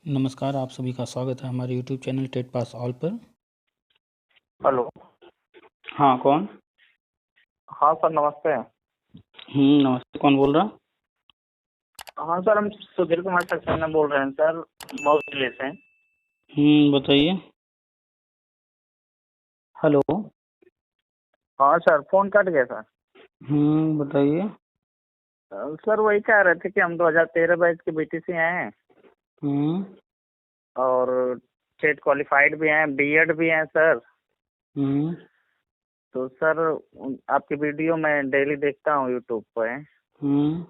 नमस्कार, आप सभी का स्वागत है हमारे YouTube channel TET pass all पर। हेलो। हाँ, कौन? हाँ सर, नमस्ते। नमस्ते, कौन बोल रहा? हाँ सर, हम सुधीर कुमार सक्सेना बोल रहे हैं सर, मऊ जिले से। बताइए। हेलो। हाँ सर, फोन कट गया सर। बताइए। सर वही कह रहे थे कि हम 2013 बैच के बीटीसी आए हैं हम्म और स्टेट क्वालिफाइड भी हैं, बीएड भी हैं सर। हम्म तो सर आपकी वीडियो मैं डेली देखता हूँ यूट्यूब पे। हम्म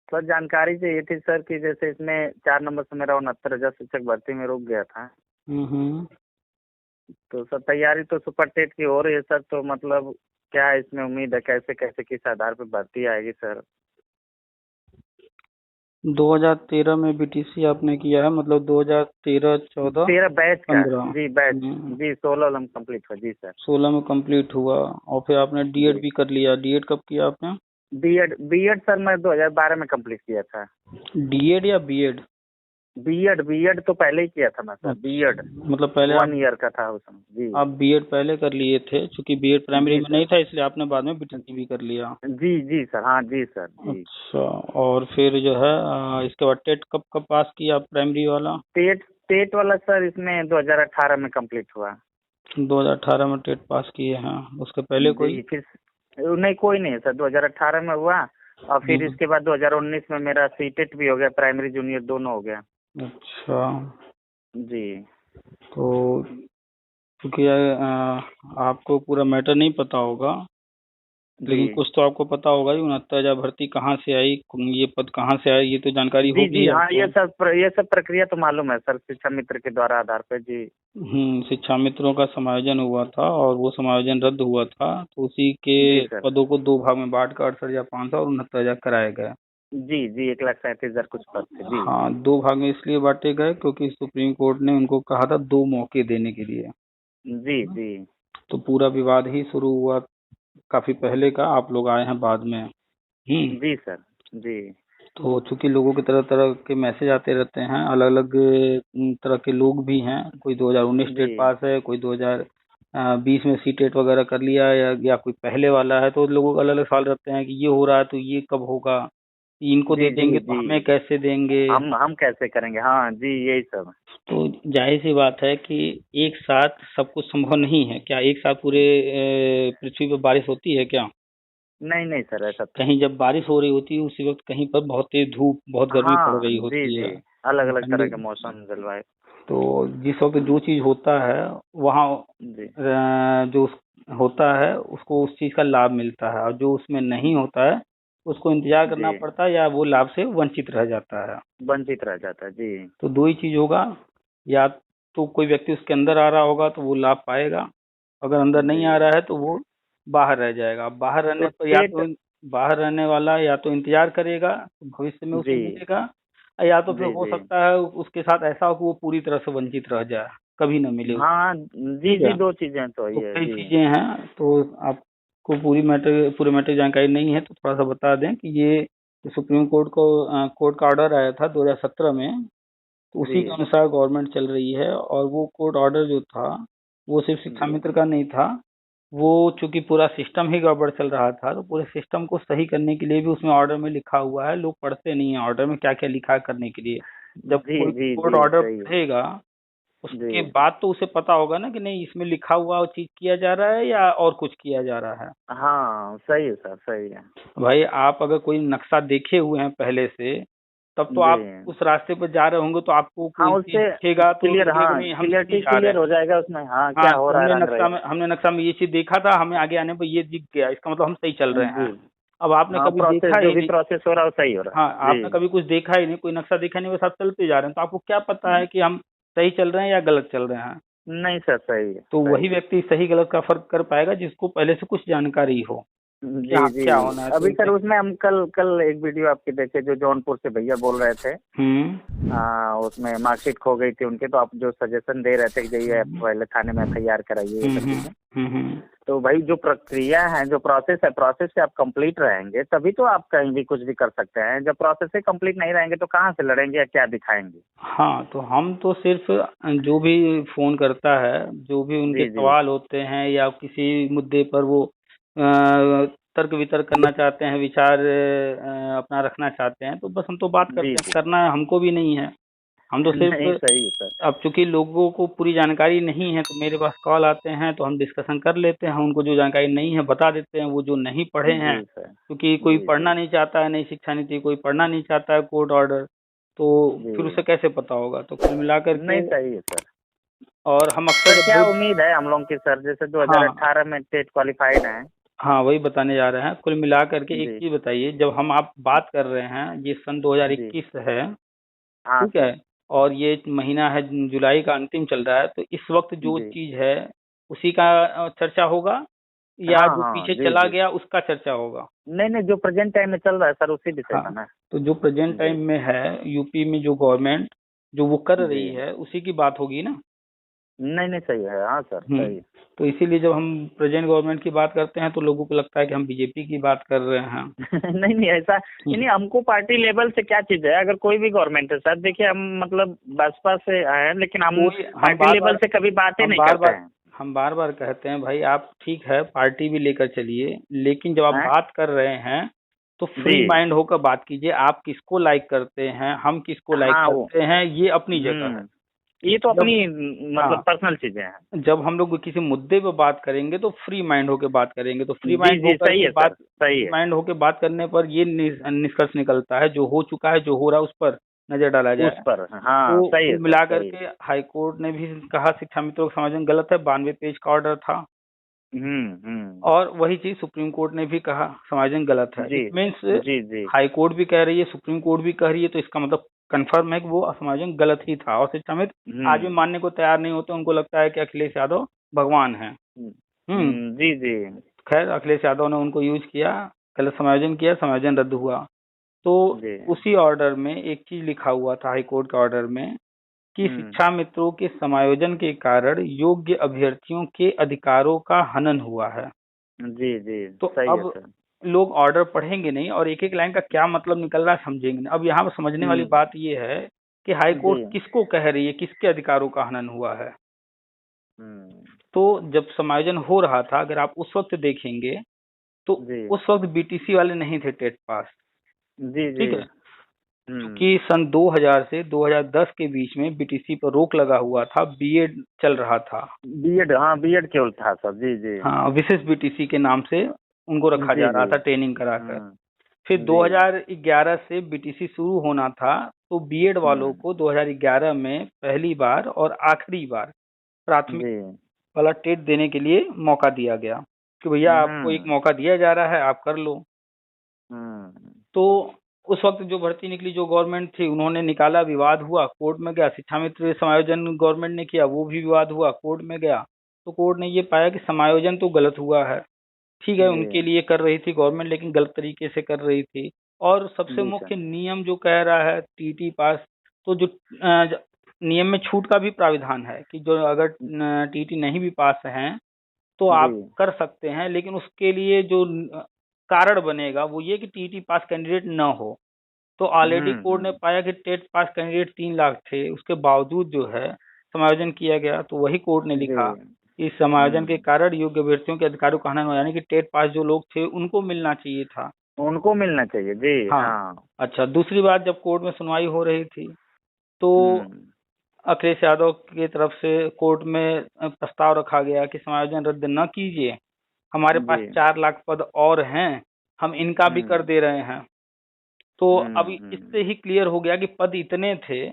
सर जानकारी चाहिए थी सर कि जैसे इसमें 4 नंबर से मेरा 69,000 शिक्षक भर्ती में रुक गया था। हम्म तो सर तैयारी तो सुपर टेट की हो रही है सर, तो मतलब क्या है इसमें उम्मीद है, कैसे कैसे किस आधार पर भर्ती आएगी सर? 2013 में बीटीसी आपने किया है, मतलब 2013, 14, 13 बैच का। 15। जी बैच। जी 16 में कंप्लीट हुआ जी सर। 16 में कंप्लीट हुआ और फिर आपने डीएड जी भी कर लिया। डीएड कब किया आपने? बीएड बीएड सर मैं 2012 में कंप्लीट किया था। डीएड या बीएड? बीएड बीएड तो पहले ही किया था मैं सर, अच्छा, बीएड मतलब पहले 1 ईयर का था उसमें। जी आप बीएड पहले कर लिए थे, क्योंकि बीएड प्राइमरी जी में सर। नहीं था इसलिए आपने बाद में बीटीसी भी कर लिया। जी जी सर, हाँ जी सर जी। अच्छा, और फिर जो है इसके बाद टेट कब कब पास किया आप, प्राइमरी वाला? टेट टेट वाला सर इसमें 2018 में कंप्लीट हुआ। 2018 में टेट पास किए हैं, उसके पहले कोई? जी फिर नहीं, कोई नहीं सर, 2018 में हुआ। और फिर हम्म, इसके बाद 2019 में मेरा सीटेट भी हो गया, प्राइमरी जूनियर दोनों हो गया। अच्छा। जी तो क्योंकि आपको पूरा मैटर नहीं पता होगा, जी लेकिन कुछ तो आपको पता होगा कि 69,000 भर्ती कहाँ से आई, ये पद कहाँ से आई, ये तो जानकारी जी होगी जी। ही हाँ आपको। ये सब प्रक्रिया तो मालूम है सर, शिक्षा मित्र के द्वारा आधार पे। जी शिक्षा मित्रों का समायोजन हुआ था और वो समायोजन रद्द हुआ था, तो उसी के जी सर। पदों को दो भाग में बांट कर 68,500 और 69,000 कराए गए। जी जी 1,37,000 कुछ पद थे जी। हाँ, दो भाग में इसलिए बांटे गए क्योंकि सुप्रीम कोर्ट ने उनको कहा था दो मौके देने के लिए। जी जी तो पूरा विवाद ही शुरू हुआ काफी पहले का, आप लोग आए हैं बाद में। हम्म जी सर। जी तो चूंकि लोगों के तरह तरह के मैसेज आते रहते हैं, अलग अलग तरह के लोग भी हैं, कोई 2019 जी टेट पास है, कोई 2020 में सी टेट वगैरह कर लिया है, या कोई पहले वाला है, तो लोगों के अलग अलग सवाल रहते हैं कि ये हो रहा है तो ये कब होगा, इनको जी दे जी देंगे तो जी। हमें कैसे देंगे। हम कैसे करेंगे? हाँ जी यही सब। तो जाहिर सी बात है कि एक साथ सब कुछ संभव नहीं है। क्या एक साथ पूरे पृथ्वी पर बारिश होती है क्या? नहीं नहीं सर, ऐसा तो कहीं नहीं। जब बारिश हो रही होती है उसी वक्त कहीं पर बहुत तेज धूप, बहुत गर्मी पड़ हाँ रही जी होती जी। है, अलग अलग तरह ठंडी। के मौसम जलवायु। तो जिस वक्त जो चीज होता है वहाँ जी जो होता है उसको उस चीज का लाभ मिलता है, और जो उसमें नहीं होता है उसको इंतजार जी करना पड़ता है या वो लाभ से वंचित रह जाता है। वंचित रह जाता है जी। तो दो ही चीज होगा, या तो कोई व्यक्ति उसके अंदर आ रहा होगा तो वो लाभ पाएगा, अगर अंदर नहीं आ जी रहा है तो वो बाहर रह जाएगा। बाहर तो रहने पर या टेट। तो बाहर रहने वाला या तो इंतजार करेगा तो भविष्य में उसे जी मिलेगा, या तो फिर जी हो जी। सकता है उसके साथ ऐसा हो कि वो पूरी तरह से वंचित रह जाए, कभी ना मिले उसे। हाँ जी ठीक जी, है, 2 चीजें तो तो ही है कई जी। चीजें हैं, तो आपको पूरी मैटर जानकारी नहीं है तो थोड़ा सा बता दें कि ये सुप्रीम कोर्ट को कोर्ट का ऑर्डर आया था 2017 में, तो जी उसी के अनुसार गवर्नमेंट चल रही है। और वो कोर्ट ऑर्डर जो था वो सिर्फ शिक्षा जी मित्र का नहीं था, वो चूंकि पूरा सिस्टम ही गड़बड़ चल रहा था, तो पूरे सिस्टम को सही करने के लिए भी उसमें ऑर्डर में लिखा हुआ है। लोग पढ़ते नहीं है ऑर्डर में क्या क्या लिखा है करने के लिए। जब जी कोई जी कोर्ट जी ऑर्डर सही है। पढ़ेगा जी उसके बाद तो उसे पता होगा ना कि नहीं इसमें लिखा हुआ वो चीज किया जा रहा है या और कुछ किया जा रहा है। हाँ सही है सर, सही है। भाई आप अगर कोई नक्शा देखे हुए हैं पहले से, तब तो जी आप उस रास्ते पर जा रहे होंगे तो आपको हाँ कोई चीज उससे दिखेगा तो क्लियर, लगेगा कि हाँ नहीं हम सही क्लियरिटी जा रहे क्लियर हैं। हो जाएगा उसमें, हाँ हाँ, क्या हो कि रहा है, रंग रहेगा। हमने नक्शा में ये चीज देखा था, हमें आगे आने पर ये दिख गया, इसका मतलब हम सही चल रहे जी हैं। अब आपने हाँ, कभी प्रोसेस देखा जो ही भी नहीं। प्रोसेस हो रहा है वो सही हो रहा हाँ, है आपने जी। कभी कुछ देखा ही नहीं, कोई नक्शा देखा नहीं, बस आप चलते जा रहे हैं, तो आपको क्या पता है कि हम सही चल रहे हैं या गलत चल रहे हैं। नहीं सर, सही है तो सही वही है। व्यक्ति सही गलत का फर्क कर पाएगा जिसको पहले से कुछ जानकारी हो। जी क्या जी। क्या होना है, तो अभी सर इसे। उसमें हम कल कल एक वीडियो आपकी देखे जो जौनपुर से भैया बोल रहे थे, उसमें मार्कशीट खो गई थी उनकी, तो आप जो सजेशन दे रहे थे कि जाइए हम्म पहले थाने में एफआईआर कराइए, ये हम्म सब हम्म चीजें। हम्म। तो भाई जो प्रक्रिया है, जो प्रोसेस है, प्रोसेस से आप कंप्लीट रहेंगे तभी तो आप कहीं भी कुछ भी कर सकते हैं। जब प्रोसेस से कंप्लीट नहीं रहेंगे तो कहाँ से लड़ेंगे या क्या दिखाएंगे? हाँ, तो हम तो सिर्फ जो भी फोन करता है, जो भी उनके जी जी सवाल होते हैं या किसी मुद्दे पर वो तर्क वितर्क करना चाहते हैं, विचार अपना रखना चाहते हैं, तो बस हम तो बात जी करते हैं, जी। करना हमको भी नहीं है। हम तो सिर्फ, नहीं सही है सर। अब चूंकि लोगों को पूरी जानकारी नहीं है तो मेरे पास कॉल आते हैं, तो हम डिस्कशन कर लेते हैं, उनको जो जानकारी नहीं है बता देते हैं। वो जो नहीं पढ़े हैं, जी सर। क्योंकि कोई जी जी पढ़ना नहीं चाहता है नई शिक्षा नीति, कोई पढ़ना नहीं चाहता है कोर्ट ऑर्डर, तो जी। फिर उसे कैसे पता होगा? तो कुल मिलाकर के, नहीं सही है सर। और हम अक्सर सर जब क्या बोल, उम्मीद है हम लोग की सर, जैसे हाँ 2018 में टेट क्वालिफाइड हैं। हाँ, वही बताने जा रहे हैं। कुल मिलाकर के एक जी चीज बताइए, जब हम आप बात कर रहे हैं, ये सन जी। 2021 है, हाँ ठीक सर। है, और ये महीना है जुलाई का अंतिम चल रहा है, तो इस वक्त जो जी। चीज है उसी का चर्चा होगा, या हाँ जो हाँ पीछे जी चला जी। गया उसका चर्चा होगा? नहीं नहीं, जो प्रेजेंट टाइम में चल रहा है सर उसी विषय हाँ, का ना। तो जो प्रेजेंट जी टाइम में है यूपी में, जो गवर्नमेंट जो वो कर जी। रही है उसी की बात होगी ना। नहीं नहीं सही है, हाँ सर हम्म। सही। तो इसीलिए जब हम प्रेजेंट गवर्नमेंट की बात करते हैं तो लोगों को लगता है कि हम बीजेपी की बात कर रहे हैं। नहीं नहीं ऐसा हम्म। नहीं, हमको पार्टी लेवल से क्या चीज है, अगर कोई भी गवर्नमेंट है सर, देखिए हम मतलब बसपा से आए हैं लेकिन हम कोई, पार्टी लेवल से कभी बातें हम नहीं बार करते बार हैं। हम बार बार कहते हैं भाई, आप ठीक है पार्टी भी लेकर चलिए, लेकिन जब आप हैं? बात कर रहे हैं तो जी। फ्री माइंड होकर बात कीजिए। आप किसको लाइक करते हैं, हम किसको लाइक हाँ वो। करते हैं, ये अपनी जगह है। ये तो जब, अपनी हाँ, मतलब पर्सनल चीजें हैं। जब हम लोग किसी मुद्दे पे बात करेंगे तो फ्री माइंड होकर बात करेंगे, तो फ्री जी माइंड जी होकर सही के है बात, सर सही फ्री है। माइंड होकर बात करने पर ये निष्कर्ष निकलता है, जो हो चुका है, जो हो रहा है, उस पर नजर डाला उस जाए। पर हाँ तो सही कुल है सर मिलाकर सही। के हाई कोर्ट ने भी कहा शिक्षा मित्रों का समायोजन गलत है, 92 पेज का ऑर्डर था। हम्म। और वही चीज सुप्रीम कोर्ट ने भी कहा, समायोजन गलत है। जी इट मीन्स जी जी। हाई कोर्ट भी कह रही है, सुप्रीम कोर्ट भी कह रही है, तो इसका मतलब कंफर्म है कि वो समायोजन गलत ही था। और शिक्षा मित्र आज भी हम्म मानने को तैयार नहीं होते, उनको लगता है कि अखिलेश यादव भगवान है। हम्म। जी जी खैर, अखिलेश यादव ने उनको यूज किया, गलत समायोजन किया, समायोजन रद्द हुआ। तो जी। उसी ऑर्डर में एक चीज लिखा हुआ था हाई कोर्ट के ऑर्डर में, कि हम्म। शिक्षा मित्रों के समायोजन के कारण योग्य अभ्यर्थियों के अधिकारों का हनन हुआ है। जी जी तो सही है अब सर। लोग ऑर्डर पढ़ेंगे नहीं और एक एक लाइन का क्या मतलब निकल रहा है समझेंगे नहीं। अब यहाँ पर समझने वाली हम्म। बात ये है कि हाई जी। कोर्ट किसको कह रही है, किसके अधिकारों का हनन हुआ है। हम्म। तो जब समायोजन हो रहा था, अगर आप उस वक्त देखेंगे, तो जी उस वक्त बीटीसी वाले नहीं थे टेट पास, जी जी। ठीक है, हम्म। क्योंकि सन 2000 से 2010 के बीच में बीटीसी पर रोक लगा हुआ था, बीएड चल रहा था। बीएड, हाँ बीएड केवल था सर। जी जी हाँ, विशेष बीटीसी के नाम से उनको रखा जी जा रहा जी। था ट्रेनिंग कराकर। फिर जी 2011 से बीटीसी शुरू होना था, तो बीएड वालों को 2011 में पहली बार और आखिरी बार प्राथमिक जी। वाला टेट देने के लिए मौका दिया गया, कि भैया आपको एक हम्म मौका दिया जा रहा है, आप कर लो। हम्म। तो उस वक्त जो भर्ती निकली, जो गवर्नमेंट थी, उन्होंने निकाला, विवाद हुआ, कोर्ट में गया। शिक्षा मित्र समायोजन गवर्नमेंट ने किया, वो भी विवाद हुआ, कोर्ट में गया। तो कोर्ट ने ये पाया कि समायोजन तो गलत हुआ है, ठीक है, जी उनके लिए कर रही थी गवर्नमेंट, लेकिन गलत तरीके से कर रही थी। और सबसे जी सर। मुख्य नियम जो कह रहा है टीटी पास, तो जो नियम में छूट का भी प्राविधान है कि जो अगर टीटी नहीं भी पास हैं तो जी। आप कर सकते हैं, लेकिन उसके लिए जो कारण बनेगा वो ये कि टीटी पास कैंडिडेट न हो। तो ऑलरेडी कोर्ट ने हम्म। पाया कि टेट पास कैंडिडेट 3 लाख थे, उसके बावजूद जो है समायोजन किया गया। तो वही कोर्ट ने जी। लिखा, इस समायोजन के हम्म। कारण योग्य अभ्यर्थियों के अधिकारों का हनन हो, यानी कि टेट पास जो लोग थे उनको मिलना चाहिए था। उनको मिलना चाहिए जी हाँ। हाँ। अच्छा, दूसरी बात, जब कोर्ट में सुनवाई हो रही थी तो हम्म। अखिलेश यादव की तरफ से कोर्ट में प्रस्ताव रखा गया कि समायोजन रद्द न कीजिए, हमारे पास जी। 4 लाख पद और हैं, हम इनका भी कर हम्म दे रहे हैं। तो अब इससे हम्म। ही क्लियर हो गया कि पद इतने थे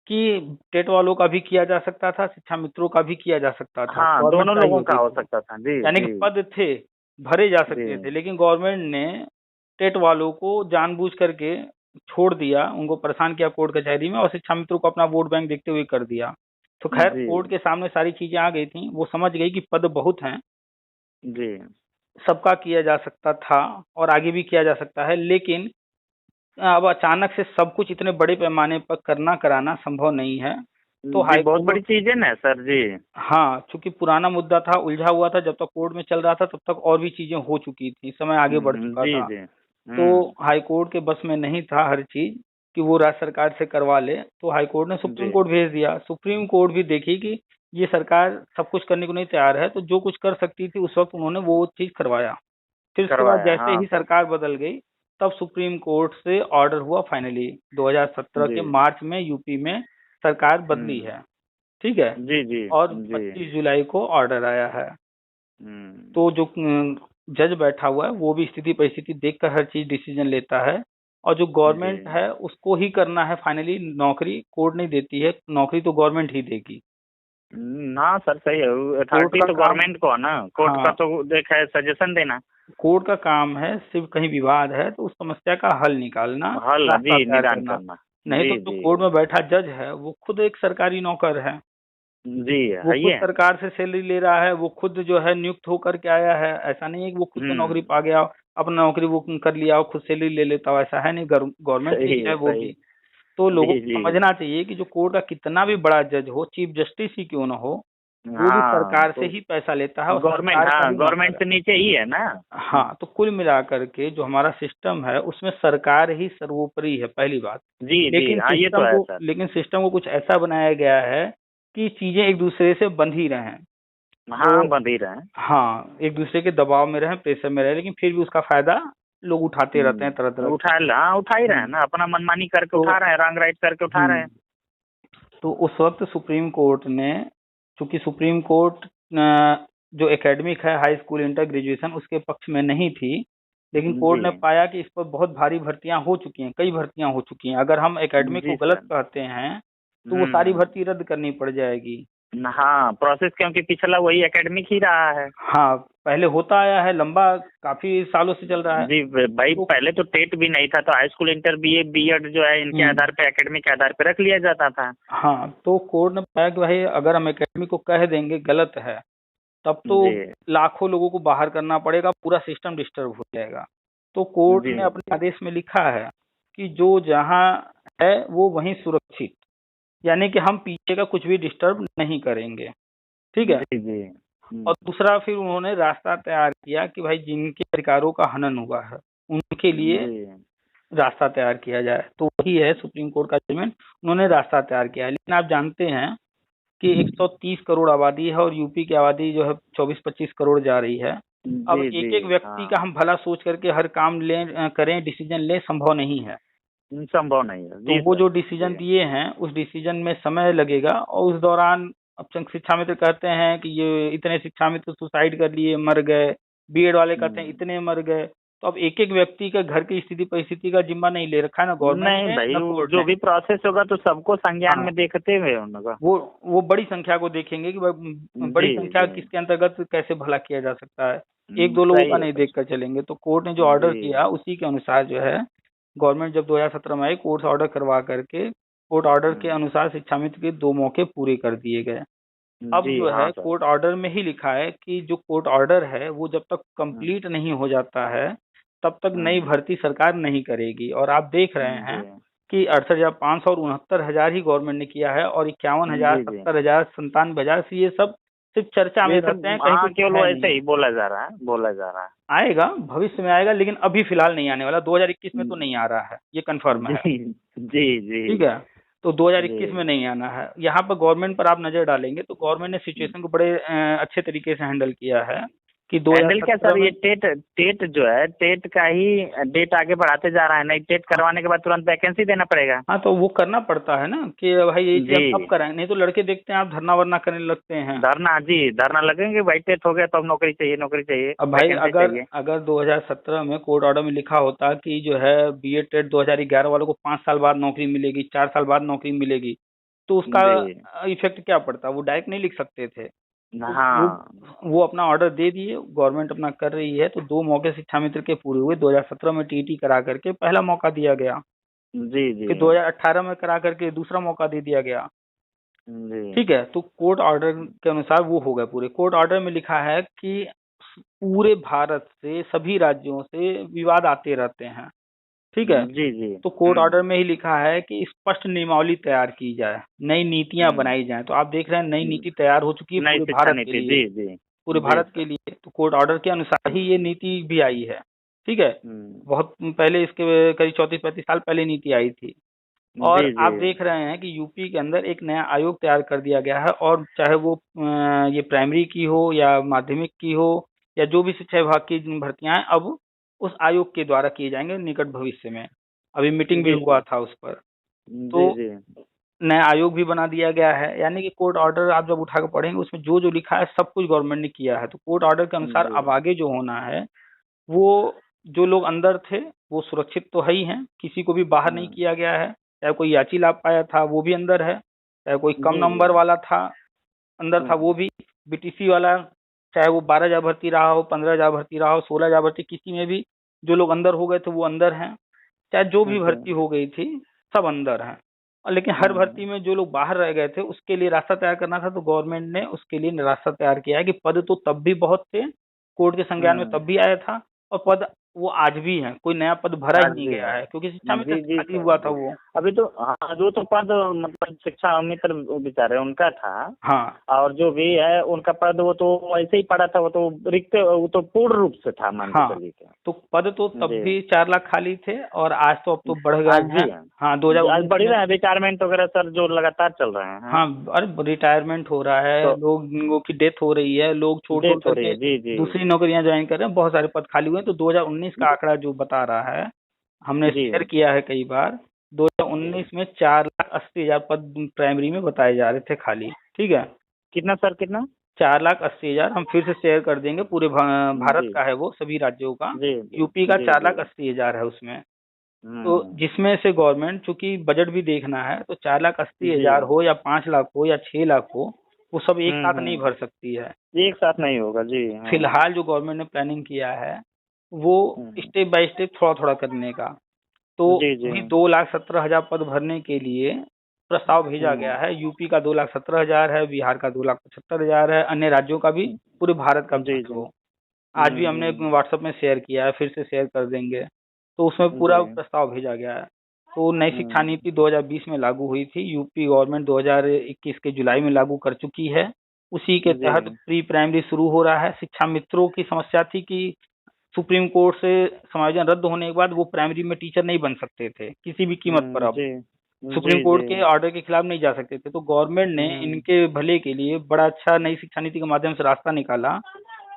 कि टेट वालों का भी किया जा सकता था, शिक्षा मित्रों का भी किया जा सकता था, हाँ गवर्नमेंट दोनों ट्राई लोगों का होती हो थी। सकता था जी यानी कि जी पद थे, भरे जा जी। सकते थे, लेकिन गवर्नमेंट ने टेट वालों को जानबूझ करके छोड़ दिया, उनको परेशान किया कोर्ट कचहरी में, और शिक्षा मित्रों को अपना वोट बैंक देखते हुए कर दिया। तो खैर, जी कोर्ट के सामने सारी चीजें आ गई थी, वो समझ गई कि पद बहुत हैं, जी सबका किया जा सकता था और आगे भी किया जा सकता है, लेकिन अब अचानक से सब कुछ इतने बड़े पैमाने पर करना कराना संभव नहीं है। तो जी हाई बहुत बड़ी कोर्ट, चीज है ना सर जी। हाँ, चूंकि पुराना मुद्दा था, उलझा हुआ था, जब तक कोर्ट में चल रहा था तब तक और भी चीजें हो चुकी थी, समय आगे बढ़ चुका जी था। जी। तो हाई कोर्ट के बस में नहीं था हर चीज कि वो राज्य सरकार से करवा ले, तो हाई कोर्ट ने सुप्रीम जी कोर्ट भेज दिया। सुप्रीम कोर्ट भी देखी कि ये सरकार सब कुछ करने को नहीं तैयार है, तो जो कुछ कर सकती थी उस वक्त उन्होंने वो चीज करवाया। फिर उसके बाद करवाया, जैसे हाँ ही सर। सरकार बदल गई, तब सुप्रीम कोर्ट से ऑर्डर हुआ फाइनली 2017 जी। के मार्च में यूपी में सरकार बदली हम्म। है। ठीक है। जी जी। और जी। 25 जुलाई को ऑर्डर आया है। हम्म। तो जो जज बैठा हुआ है वो भी स्थिति परिस्थिति देखकर हर चीज डिसीजन लेता है, और जो जी। गवर्नमेंट है उसको ही करना है फाइनली, नौकरी कोर्ट नहीं देती है, नौकरी तो गवर्नमेंट ही देगी। ना सर सही है, कोर्ट अथॉरिटी का तो काम, गवर्नमेंट को है ना, कोर्ट का हाँ, तो देखा है सजेशन देना। कोर्ट का काम है सिर्फ कहीं विवाद है तो उस समस्या का हल निकालना, हल, रास्ता जी, तैयार निदान करना। करना। नहीं तो जी जो जी। कोर्ट में बैठा जज है वो खुद एक सरकारी नौकर है, जी वो है खुद ये। सरकार से सैलरी ले रहा है, वो खुद जो है नियुक्त होकर के आया है। ऐसा नहीं है कि वो खुद से नौकरी हम्म। पा गया, अपना नौकरी वो कर लिया और खुद सैलरी ले लेता हो, ऐसा है नहीं, गवर्नमेंट से सही ही है है, वो सही। भी। तो लोगों जी को जी। समझना चाहिए कि जो कोर्ट का कितना भी बड़ा जज हो, चीफ जस्टिस ही क्यों ना हो, वो भी हाँ सरकार से तो ही पैसा लेता है और गवर्नमेंट, सरकार का हाँ ही गवर्नमेंट नौकर है। से नीचे ही है ना। हाँ, तो कुल मिलाकर के जो हमारा सिस्टम है उसमें सरकार ही सर्वोपरि है, पहली बात। जी जी, हाँ ये तो है सर। लेकिन सिस्टम को कुछ ऐसा बनाया गया है कि चीजें एक दूसरे से बंध ही रहें। हाँ तो बंद ही रहे। हाँ, एक दूसरे के दबाव में रहें, प्रेशर में रहें, लेकिन फिर भी उसका फायदा लोग उठाते रहते हैं तरह तरह से। हाँ उठा ही रहे हैं हम्म, ना, अपना मनमानी करके तो उठा रहे हैं, रंग राइट करके उठा रहे हम्म हैं। तो उस वक्त सुप्रीम कोर्ट ने, चूंकि सुप्रीम कोर्ट जो एकेडमिक है, हाई स्कूल, इंटर, ग्रेजुएशन, उसके पक्ष में नहीं थी, लेकिन कोर्ट जी ने पाया कि इस पर बहुत भारी भर्तियां हो चुकी हैं, कई भर्तियां हो चुकी हैं, अगर हम एकेडमिक को जी गलत सर। कहते हैं तो वो सारी हम्म। भर्ती रद्द करनी पड़ जाएगी। हाँ प्रोसेस क्योंकि पिछला वही एकेडमिक ही रहा है। हाँ, पहले होता आया है, लंबा काफी सालों से चल रहा है। जी भाई, तो पहले तो टेट भी नहीं था, तो high school, inter, BA, BEd जो है इनके हम्म आधार पे, एकेडमिक के आधार पे रख लिया जाता था। हाँ, तो कोर्ट ने पाया कि भाई अगर हम एकेडमी को कह देंगे गलत है, तब तो जी लाखों लोगों को बाहर करना पड़ेगा, पूरा सिस्टम डिस्टर्ब हो जाएगा। तो कोर्ट जी ने अपने आदेश में लिखा है कि जो जहां है वो वहीं सुरक्षित, यानी कि हम पीछे का कुछ भी डिस्टर्ब नहीं करेंगे। ठीक है। जी जी। और दूसरा फिर उन्होंने रास्ता तैयार किया कि भाई जिनके अधिकारों का हनन हुआ है उनके लिए जी रास्ता तैयार किया जाए, तो वही है सुप्रीम कोर्ट का जजमेंट। उन्होंने रास्ता तैयार किया है, लेकिन आप जानते हैं कि 130 करोड़ आबादी है और यूपी की आबादी जो है 24-25 करोड़ जा रही है। अब जी जी। एक एक व्यक्ति का हाँ हम भला सोच करके हर काम लें, करें, डिसीजन लें, संभव नहीं है। संभव नहीं है, तो जी वो सर। जो जी। डिसीजन दिए हैं उस डिसीजन में समय लगेगा, और उस दौरान अब शिक्षा मित्र कहते हैं कि ये इतने शिक्षा मित्र सुसाइड कर लिए, मर गए, बीएड वाले कहते हैं हम्म। इतने मर गए। तो अब एक एक व्यक्ति का घर की स्थिति परिस्थिति का जिम्मा नहीं ले रखा है ना गवर्नमेंट नहीं ने भाई, न वो कोर्ट जो ने। भी प्रोसेस होगा तो सबको संज्ञान हाँ, में देखते हुए उनका। वो बड़ी संख्या को देखेंगे कि बड़ी जी संख्या जी। किसके अंतर्गत कैसे भला किया जा सकता है, एक दो लोगों सही का है नहीं सर। देखकर चलेंगे। तो कोर्ट ने जो ऑर्डर जी किया उसी के अनुसार जो है गवर्नमेंट जब 2017 में आई, कोर्ट से ऑर्डर करवा करके कोर्ट ऑर्डर के अनुसार शिक्षा मित्र के 2 मौके पूरे कर दिए गए। अब जी। जो हाँ है सर। कोर्ट ऑर्डर में ही लिखा है कि जो कोर्ट ऑर्डर है वो जब तक हम्म। कंप्लीट नहीं हो जाता है तब तक नई हम्म। भर्ती सरकार नहीं करेगी। और आप देख रहे जी हैं कि 68,500 और 69,000 ही गवर्नमेंट ने किया है, और 51,000, जी। जी 70,000, 97,000 से ये सब सिर्फ चर्चा में ये रहते हैं, सब, कहीं हाँ कुछ केवल वो है ऐसे नहीं। ही बोला जा रहा है, बोला जा रहा आएगा, भविष्य में आएगा, लेकिन अभी फिलहाल नहीं आने वाला, 2021 में है। तो नहीं आ रहा है, ये कंफर्म है। जी जी जी। ठीक है। तो जी 2021 में नहीं आना है। यहाँ पर गवर्नमेंट पर आप नजर डालेंगे तो गवर्नमेंट ने सिचुएशन को बड़े अच्छे तरीके से हैंडल किया है कि हैंडल क्या 2017 सर, में। ये टेट टेट जो है, टेट का ही डेट आगे बढ़ाते जा रहा है, नहीं टेट करवाने के बाद तुरंत वैकेंसी देना पड़ेगा। हाँ, तो वो करना पड़ता है ना कि भाई ये चीज जी। हम तब कराएंगे, नहीं तो लड़के देखते हैं आप धरना वरना करने लगते हैं। धरना, जी धरना लगेंगे भाई, टेट हो गया तो अब नौकरी चाहिए, नौकरी चाहिए, अब भाई वैकेंसी अगर चाहिए। अगर 2017 में कोर्ट ऑर्डर में लिखा होता कि जो है बीएड टेट 2011 वालों को 5 साल बाद नौकरी मिलेगी, 4 साल बाद नौकरी मिलेगी, तो उसका जी। इफेक्ट क्या पड़ता, वो डायरेक्ट नहीं लिख सकते थे। तो हाँ वो अपना ऑर्डर दे दिए, गवर्नमेंट अपना कर रही है। तो 2 मौके शिक्षा मित्र के पूरे हुए, 2017 में टीईटी करा करके पहला मौका दिया गया, जी जी। फिर 2018 में करा करके दूसरा मौका दे दिया गया। जी ठीक है। तो कोर्ट ऑर्डर के अनुसार वो हो गए पूरे। कोर्ट ऑर्डर में लिखा है कि पूरे भारत से सभी राज्यों से विवाद आते रहते हैं, ठीक है। जी जी। तो कोर्ट ऑर्डर में ही लिखा है कि स्पष्ट नियमावली तैयार की जाए, नई नीतियां बनाई जाएं। तो आप देख रहे हैं नई नीति तैयार हो चुकी है नई पूरे शिक्षा भारत के नीति, लिए, जी जी। पूरे जी भारत के सर। लिए। तो कोर्ट ऑर्डर के अनुसार ही ये नीति भी आई है, ठीक है। हम्म, बहुत पहले, इसके करीब 34-35 साल पहले नीति आई थी। और जी जी। आप देख रहे हैं कि यूपी के अंदर एक नया आयोग तैयार कर दिया गया है, और चाहे वो ये प्राइमरी की हो या माध्यमिक की हो या जो भी शिक्षा विभाग की भर्तियां हैं, अब उस आयोग के द्वारा किए जाएंगे निकट भविष्य में। अभी मीटिंग भी जी हुआ जी। था उस पर। जी तो जी। नया आयोग भी बना दिया गया है, यानी कि कोर्ट ऑर्डर आप जब उठा कर पढ़ेंगे उसमें जो जो लिखा है सब कुछ गवर्नमेंट ने किया है। तो कोर्ट ऑर्डर के अनुसार जी अब आगे जो होना है, वो जो लोग अंदर थे वो सुरक्षित तो है ही हैं, किसी को भी बाहर नहीं हाँ। किया गया है। चाहे कोई याची लाभ पाया था वो भी अंदर है, चाहे कोई कम जी जी। नंबर वाला था अंदर था वो हम्म, भी, बीटीसी वाला, चाहे वो 12,000 भर्ती रहा हो, 15,000 भर्ती रहा हो, 16,000 भर्ती, किसी में भी जो लोग अंदर हो गए थे वो अंदर हैं। चाहे जो भी अच्छा। भर्ती हो गई थी सब अंदर हैं। और लेकिन हर भर्ती हम्म, में जो लोग बाहर रह गए थे उसके लिए रास्ता तैयार करना था, तो गवर्नमेंट ने उसके लिए रास्ता तैयार किया है कि पद तो तब भी बहुत थे, कोर्ट के संज्ञान में हम्म। तब भी आया था, और पद वो आज भी हैं, कोई नया पद भरा ही आज नहीं भी गया है। है, क्योंकि शिक्षा मित्र जी से जी खाली सर हुआ था जी। वो। अभी तो हाँ, जो तो पद मतलब शिक्षा मित्र बेचारे उनका था, हाँ और जो भी है उनका पद वो तो ऐसे ही पड़ा था, वो तो रिक्त, वो तो पूर्ण रूप से था, मान के हाँ, चलिए क्या। तो पद तो तब जी। भी 4 लाख खाली थे, और आज तो अब तो बढ़ आज गए हैं। भी है हाँ जी, आज 2019 बढ़ ही में। रहा है, रिटायरमेंट वगैरह सर जो लगातार चल रहे हैं। हाँ, अरे रिटायरमेंट हो रहा है, तो लोगों की डेथ हो रही है, लोग छोड़ छोड़ डेथ हो रही करके है, जी जी। दूसरी नौकरियां ज्वाइन कर रहे हैं, बहुत सारे पद खाली हुए हैं। तो 2019 का आंकड़ा जो बता रहा है, हमने जी शेयर किया है कई बार, जी। 2019 में 4,80,000 पद प्राइमरी में बताए जा रहे थे खाली, ठीक है। कितना सर, कितना? 4,80,000, हम फिर से शेयर कर देंगे, पूरे भारत जी का है वो, सभी राज्यों का। जी जी। यूपी का जी चार जी। लाख अस्सी हजार है उसमें। तो हम्म। जिसमें से गवर्नमेंट, चूंकि बजट भी देखना है, तो 4,80,000 जी। हो या 5 लाख हो या 6 लाख हो, वो सब एक साथ नहीं हम्म। भर सकती है। एक साथ नहीं होगा जी, हाँ। फिलहाल जो गवर्नमेंट ने प्लानिंग किया है वो हम्म, स्टेप बाय स्टेप थोड़ा थोड़ा करने का। तो जी जी। अभी 2,17,000 पद भरने के लिए प्रस्ताव भेजा गया हम्म, है। यूपी का 2,17,000 है, बिहार का 2,75,000 है, अन्य राज्यों का भी, पूरे भारत का भी जी है जी। वो। आज भी हमने व्हाट्सएप में शेयर किया है, फिर से शेयर कर देंगे। तो उसमें जी। पूरा प्रस्ताव भेजा गया है। तो नई शिक्षा हम्म, नीति 2020 में लागू हुई थी, यूपी गवर्नमेंट 2021 के जुलाई में लागू कर चुकी है। उसी के जी तहत प्री प्राइमरी शुरू हो रहा है। शिक्षा मित्रों की समस्या थी कि सुप्रीम कोर्ट से समायोजन रद्द होने के बाद वो प्राइमरी में टीचर नहीं बन सकते थे किसी भी कीमत पर। अब जी सुप्रीम जी कोर्ट जी। के ऑर्डर के खिलाफ नहीं जा सकते थे, तो गवर्नमेंट ने हम्म, इनके भले के लिए बड़ा अच्छा नई शिक्षा नीति के माध्यम से रास्ता निकाला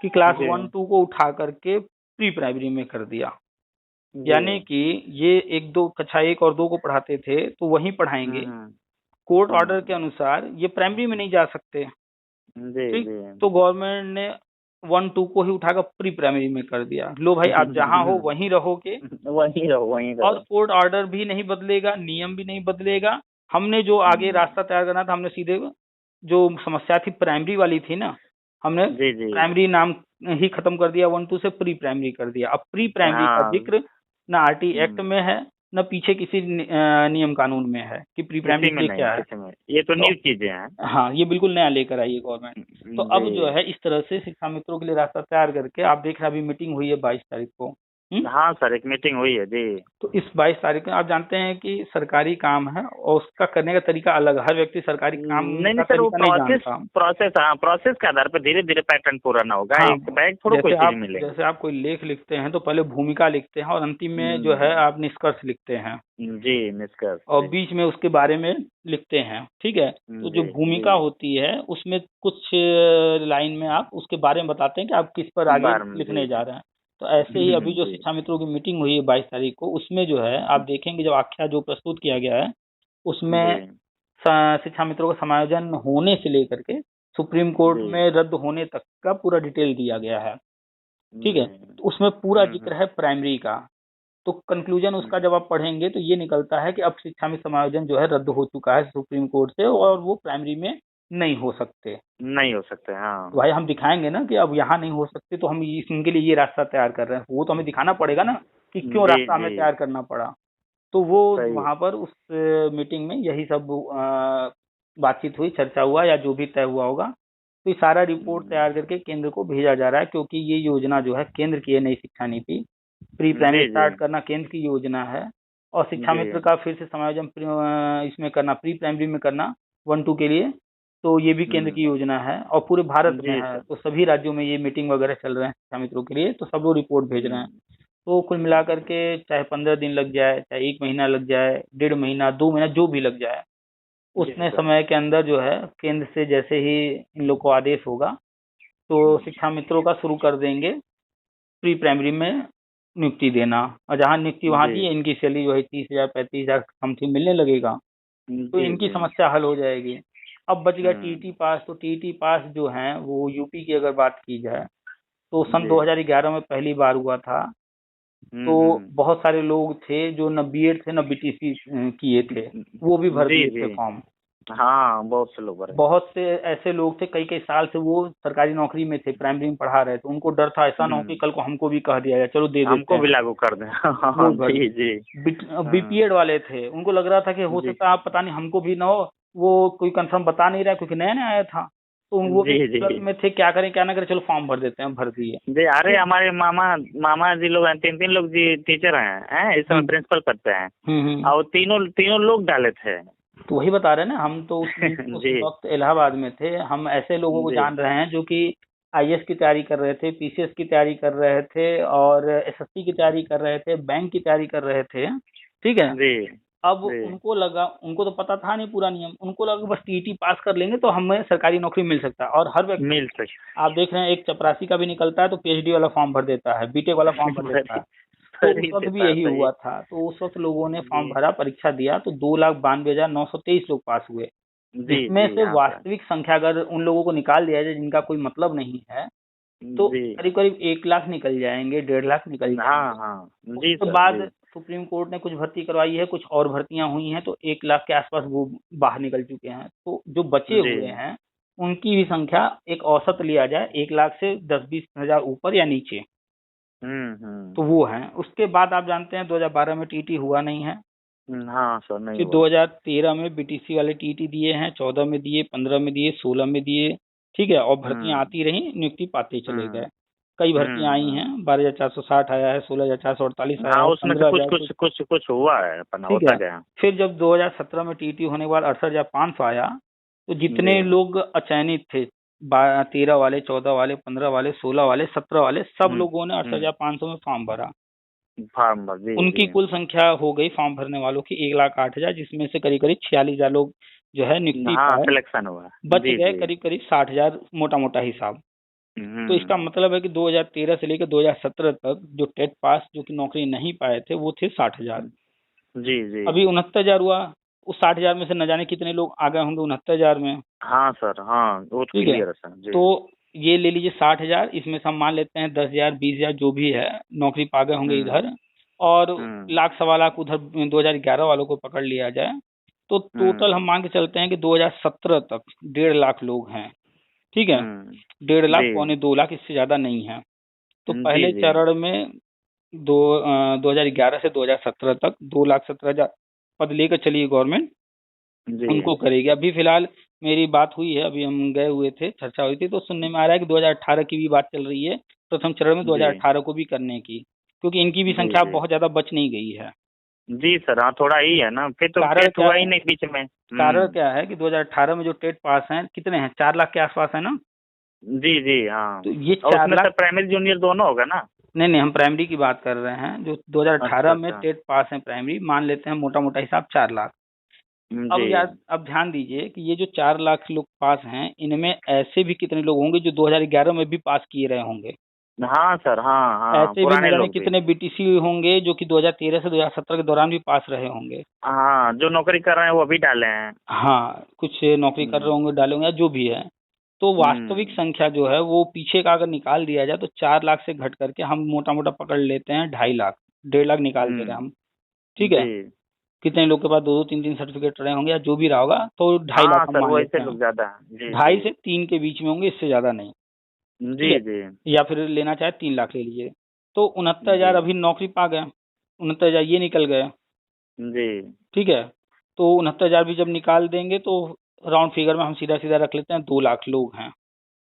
कि क्लास जी 1-2 को उठा करके प्री प्राइमरी में कर दिया। जी। यानी कि ये एक दो, कक्षा 1 और 2 को पढ़ाते थे तो वहीं पढ़ाएंगे। हम्म, कोर्ट ऑर्डर के हम्म, अनुसार ये प्राइमरी में नहीं जा सकते, जी ठीक। जी। तो गवर्नमेंट ने 1-2 को ही उठाकर प्री प्राइमरी में कर दिया। लो भाई, आप जहाँ हो वहीं रहोगे, वहीं रहो, वहीं और रहो। कोर्ट ऑर्डर भी नहीं बदलेगा, नियम भी नहीं बदलेगा। हमने जो आगे हम्म, रास्ता तैयार करना था, हमने सीधे जो समस्या थी प्राइमरी वाली थी ना, हमने जी जी। प्राइमरी नाम ही खत्म कर दिया, 1-2 से प्री प्राइमरी कर दिया। अब प्री प्राइमरी का हाँ। जिक्र ना आरटी एक्ट हम्म, में है, न पीछे किसी नियम कानून में है कि प्री प्राइमरी किसी में ये नहीं, क्या है। किसी में, ये तो तो न्यू चीजें हैं। हाँ, ये बिल्कुल नया लेकर आई है गवर्नमेंट। तो अब जो जी। है इस तरह से शिक्षा मित्रों के लिए रास्ता तैयार करके, आप देख रहे हैं अभी मीटिंग हुई है 22 तारीख को। हाँ सर, एक मीटिंग हुई है जी। तो इस 22 तारीख को आप जानते हैं कि सरकारी काम है और उसका करने का तरीका अलग है। हर व्यक्ति सरकारी काम नहीं नहीं का सर, वो तरीका नहीं प्रोसेस, जानता। हाँ, प्रोसेस के आधार पर धीरे धीरे पैटर्न पूरा ना होगा, हाँ, एक बैग थोड़ा कोई चीज मिलेगी। जैसे आप कोई लेख लिखते हैं तो पहले भूमिका लिखते हैं, और अंतिम में जो है हम्म, आप निष्कर्ष लिखते हैं, जी, निष्कर्ष और जी। बीच में उसके बारे में लिखते हैं, ठीक है। तो जो जी जी। भूमिका होती है उसमें कुछ लाइन में आप उसके बारे में बताते हैं कि आप किस पर आगे बार में, जी लिखने जा जी। रहे हैं। तो ऐसे ही अभी जो जी शिक्षा मित्रों की मीटिंग हुई है 22 तारीख को, उसमें जो है आप देखेंगे, जब आख्या जो प्रस्तुत किया गया है जी। उसमें शिक्षा मित्रों का समायोजन होने से लेकर के सुप्रीम कोर्ट जी में रद्द होने तक का पूरा डिटेल दिया गया है, ठीक है। जी। तो उसमें पूरा जिक्र है प्राइमरी का। तो कंक्लूजन उसका हम्म, जब आप पढ़ेंगे तो ये निकलता है कि अब शिक्षा में समायोजन जो है रद्द हो चुका है सुप्रीम कोर्ट से, और वो प्राइमरी में नहीं हो सकते। नहीं हो सकते, तो हाँ। भाई हम दिखाएंगे ना कि अब यहाँ नहीं हो सकते, तो हम इनके लिए ये रास्ता तैयार कर रहे हैं, वो तो हमें दिखाना पड़ेगा ना कि क्यों जी रास्ता जी। हमें तैयार करना पड़ा। तो वो सही है। वहां पर उस मीटिंग में यही सब बातचीत हुई, चर्चा हुआ, या जो भी तय हुआ होगा। तो ये सारा रिपोर्ट तैयार करके केंद्र को भेजा जा रहा है, क्योंकि ये योजना जो है केंद्र की है, नई शिक्षा नीति। प्री प्राइमरी जी जी स्टार्ट करना केंद्र की योजना है, और शिक्षा जी मित्र का फिर से समायोजन इसमें करना, प्री प्राइमरी में करना 1-2 के लिए, तो ये भी केंद्र की योजना है और पूरे भारत में जी है। सर। तो सभी राज्यों में ये मीटिंग वगैरह चल रहे हैं शिक्षा मित्रों के लिए, तो सब लोग रिपोर्ट भेज रहे हैं। हम्म, तो कुल मिलाकर के चाहे 15 दिन लग जाए, चाहे 1 महीना लग जाए, 1.5 महीना, 2 महीना, जो भी लग जाए, जी उतने सर। समय के अंदर जो है केंद्र से जैसे ही इन लोग को आदेश होगा, तो शिक्षा मित्रों का शुरू कर देंगे प्री प्राइमरी में नियुक्ति देना। और जहाँ नियुक्ति वहाँ जी दी है, इनकी सैलरी जो है 30,000 35,000 समथिंग मिलने लगेगा, तो जी इनकी जी। समस्या हल हो जाएगी। अब बच गया हम्म टीईटी पास। तो टीईटी पास जो हैं वो यूपी की अगर बात की जाए, तो सन जी। 2011 में पहली बार हुआ था। तो बहुत सारे लोग थे जो न बीएड थे न बीटीसी किए थे, वो भी भर जी दिए जी। The form. हाँ, बहुत से लोग भरे। बहुत से ऐसे लोग थे, कई कई साल से वो सरकारी नौकरी में थे, प्राइमरी में पढ़ा रहे थे, उनको डर था ऐसा ना हो कि हम्म, कल को हमको भी कह दिया जाए, चलो दे देते हमको भी हैं, लागू कर दें। वो हाँ, भर जी जी। दिए। हाँ, बीपीएड वाले थे, उनको लग रहा था कि हो जी सकता है आप पता नहीं हमको भी ना हो, वो कोई कंफर्म बता नहीं रहा क्योंकि नया नया आया था, तो वो भी जी गलत जी में थे, क्या करें क्या ना करें, चलो फॉर्म भर देते हैं, भर दिए। जी। अरे फिर हमारे मामा मामा जी लोग हैं, 3-3 लोग जी टीचर हैं, इस समय हम्म प्रिंसिपल करते हैं। हम्म। और तीनों तीनों लोग डाले थे। तो वही बता रहे हैं ना, हम तो उस जी वक्त इलाहाबाद में थे, हम ऐसे लोगों को जी जान रहे हैं जो कि आईएएस की तैयारी कर रहे थे, पीसीएस की तैयारी कर रहे थे, और एसएससी की तैयारी कर रहे थे, बैंक की तैयारी कर रहे थे। ठीक है। जी अब जी। उनको लगा, उनको तो पता था नहीं पूरा नियम, उनको लगा बस टीटी पास कर लेंगे तो हमें सरकारी नौकरी मिल सकता है। और हर व्यक्ति, मिल सकते। आप देख रहे हैं, एक चपरासी का भी निकलता है तो पीएचडी वाला फॉर्म भर देता है, बीटेक वाला फॉर्म भर देता सही है। तो उस सही वक्त से भी था, यही सही। हुआ था, तो उस वक्त लोगों ने जी फॉर्म भरा, परीक्षा दिया, तो 2,92,923 लोग पास हुए, जी जिसमें जी। से हाँ सर। वास्तविक संख्या अगर उन लोगों को निकाल दिया जाए जिनका कोई मतलब नहीं है, तो जी। करीब करीब 1 लाख निकल जाएंगे, 1.5 लाख निकल हाँ जाएंगे। हाँ। जी उसके सर, जी। बाद सुप्रीम कोर्ट ने कुछ भर्ती करवाई है, कुछ और भर्तियां हुई हैं, तो 1 लाख के आसपास वो बाहर निकल चुके हैं। तो जो बचे जी। हुए हैं उनकी भी संख्या एक औसत लिया जाए, 1 लाख से 10-20 हजार ऊपर या नीचे, तो हम्म। वो है। उसके बाद आप जानते हैं 2012 में टीटी हुआ नहीं है। हाँ सर, नहीं फिर हुआ। 2013 में बीटीसी वाले टीटी दिए हैं, 14 में दिए, 15 में दिए, 16 में दिए। ठीक है, और भर्तियां हम्म आती रही, नियुक्ति पाते चले हम्म गए। कई भर्तियां आई हैं, हम्म। 12,460 आया है, 16,448 आया हाँ, है, उसमें से कुछ 15,000 कुछ कुछ। कुछ कुछ हुआ है, अपना ठीक होता है। गया। फिर जब 2017 में टीटी होने के बाद 68,500 आया, तो जी। जितने लोग अचयनित थे, 13 वाले, 14 वाले, 15 वाले, 16 वाले, 17 वाले, सब लोगों ने हम्म। 68,500 में फॉर्म भरा। फार्मर, जी उनकी जी। कुल संख्या हो गई फॉर्म भरने वालों की 1,08,000, जिसमें से करीब करीब 46,000 लोग जो है नियुक्ति हाँ, पाए। सिलेक्शन हुआ। बच जी गए जी। करीब करीब 60,000, मोटा मोटा हिसाब। तो इसका हम्म। मतलब है कि 2013 से लेकर 2017 तक जो टेट पास जो कि नौकरी नहीं पाए थे वो थे 60,000। जी जी। अभी 69,000 हुआ, उस 60,000 में से न जाने कितने लोग आ गए होंगे 69,000 में। हाँ सर, हाँ, वो तो ठीक है। क्लियर है सर, जी। तो ये ले लीजिए 60,000, इसमें से हम मान लेते हैं 10,000 20,000 जो भी है नौकरी पा गए होंगे इधर, हम्म और हम्म लाख सवा लाख उधर 2011 वालों को पकड़ लिया जाए, तो टोटल हम्म हम मान के चलते हैं कि 2017 तक 1.5 लाख लोग हैं। ठीक है। डेढ़ जी लाख, 1.25 लाख, इससे ज्यादा नहीं है। तो जी पहले जी। चरण में 2011 से 2017 तक 2,17,000 पद लेकर चलिए गवर्नमेंट, जी उनको करेगी। अभी फिलहाल मेरी बात हुई है, अभी हम गए हुए थे, चर्चा हुई थी, तो सुनने में आ रहा है कि 2018 की भी बात चल रही है, प्रथम चरण में जी 2018 को भी करने की, क्योंकि इनकी भी जी संख्या जी। बहुत ज्यादा बच नहीं गई है। जी सर, हाँ, थोड़ा ही है ना, फिर तो कारण टेट क्या हुआ ही है? नहीं बीच में। कारण क्या है कि 2018 में जो टेट पास हैं कितने हैं, 4 लाख के आसपास है ना। जी जी। हाँ, तो ये और चार उसमें सर लाख प्राइमरी जूनियर दोनों होगा ना। नहीं नहीं, हम प्राइमरी की बात कर रहे हैं, जो अच्छा 2018 में अच्छा। टेट पास है प्राइमरी, मान लेते हैं मोटा मोटा हिसाब 4 लाख। जी। अब याद, अब ध्यान दीजिए कि ये जो 4 लाख लोग पास हैं, इनमें ऐसे भी कितने लोग होंगे जो 2011 में भी पास किए रहे होंगे। हाँ सर, हाँ हाँ, ऐसे भी न पुराने जाने लोग भी। कितने बीटीसी होंगे जो कि 2013 से 2017 के दौरान भी पास रहे होंगे। हाँ, जो नौकरी कर रहे हैं वो अभी डाले हैं। हाँ, कुछ नौकरी कर रहे हम्म होंगे, डाले होंगे, या जो भी है। तो वास्तविक हम्म। संख्या जो है वो पीछे का अगर निकाल दिया जाए, तो 4 लाख से घट करके हम मोटा मोटा पकड़ लेते हैं 2.5 लाख, 1.5 लाख निकाल दे रहे हैं हम। ठीक है। जी। कितने लोग के पास 2-2 3-3 सर्टिफिकेट रहे होंगे या जो भी रहा होगा, तो 2.5 लाख हाँ हम सर, मान वो ऐसे लेते हैं। लोग ज्यादा हैं। जी ढाई जी से 3 के बीच में होंगे, इससे ज्यादा नहीं। ठीक जी है। जी या फिर लेना चाहे 3 लाख ले लीजिए। तो 69,000 जी अभी नौकरी पा गए, 69,000 ये निकल गए। जी। ठीक है। तो 69,000 भी जब निकाल देंगे तो राउंड फिगर में हम सीधा सीधा रख लेते हैं 2 लाख लोग हैं।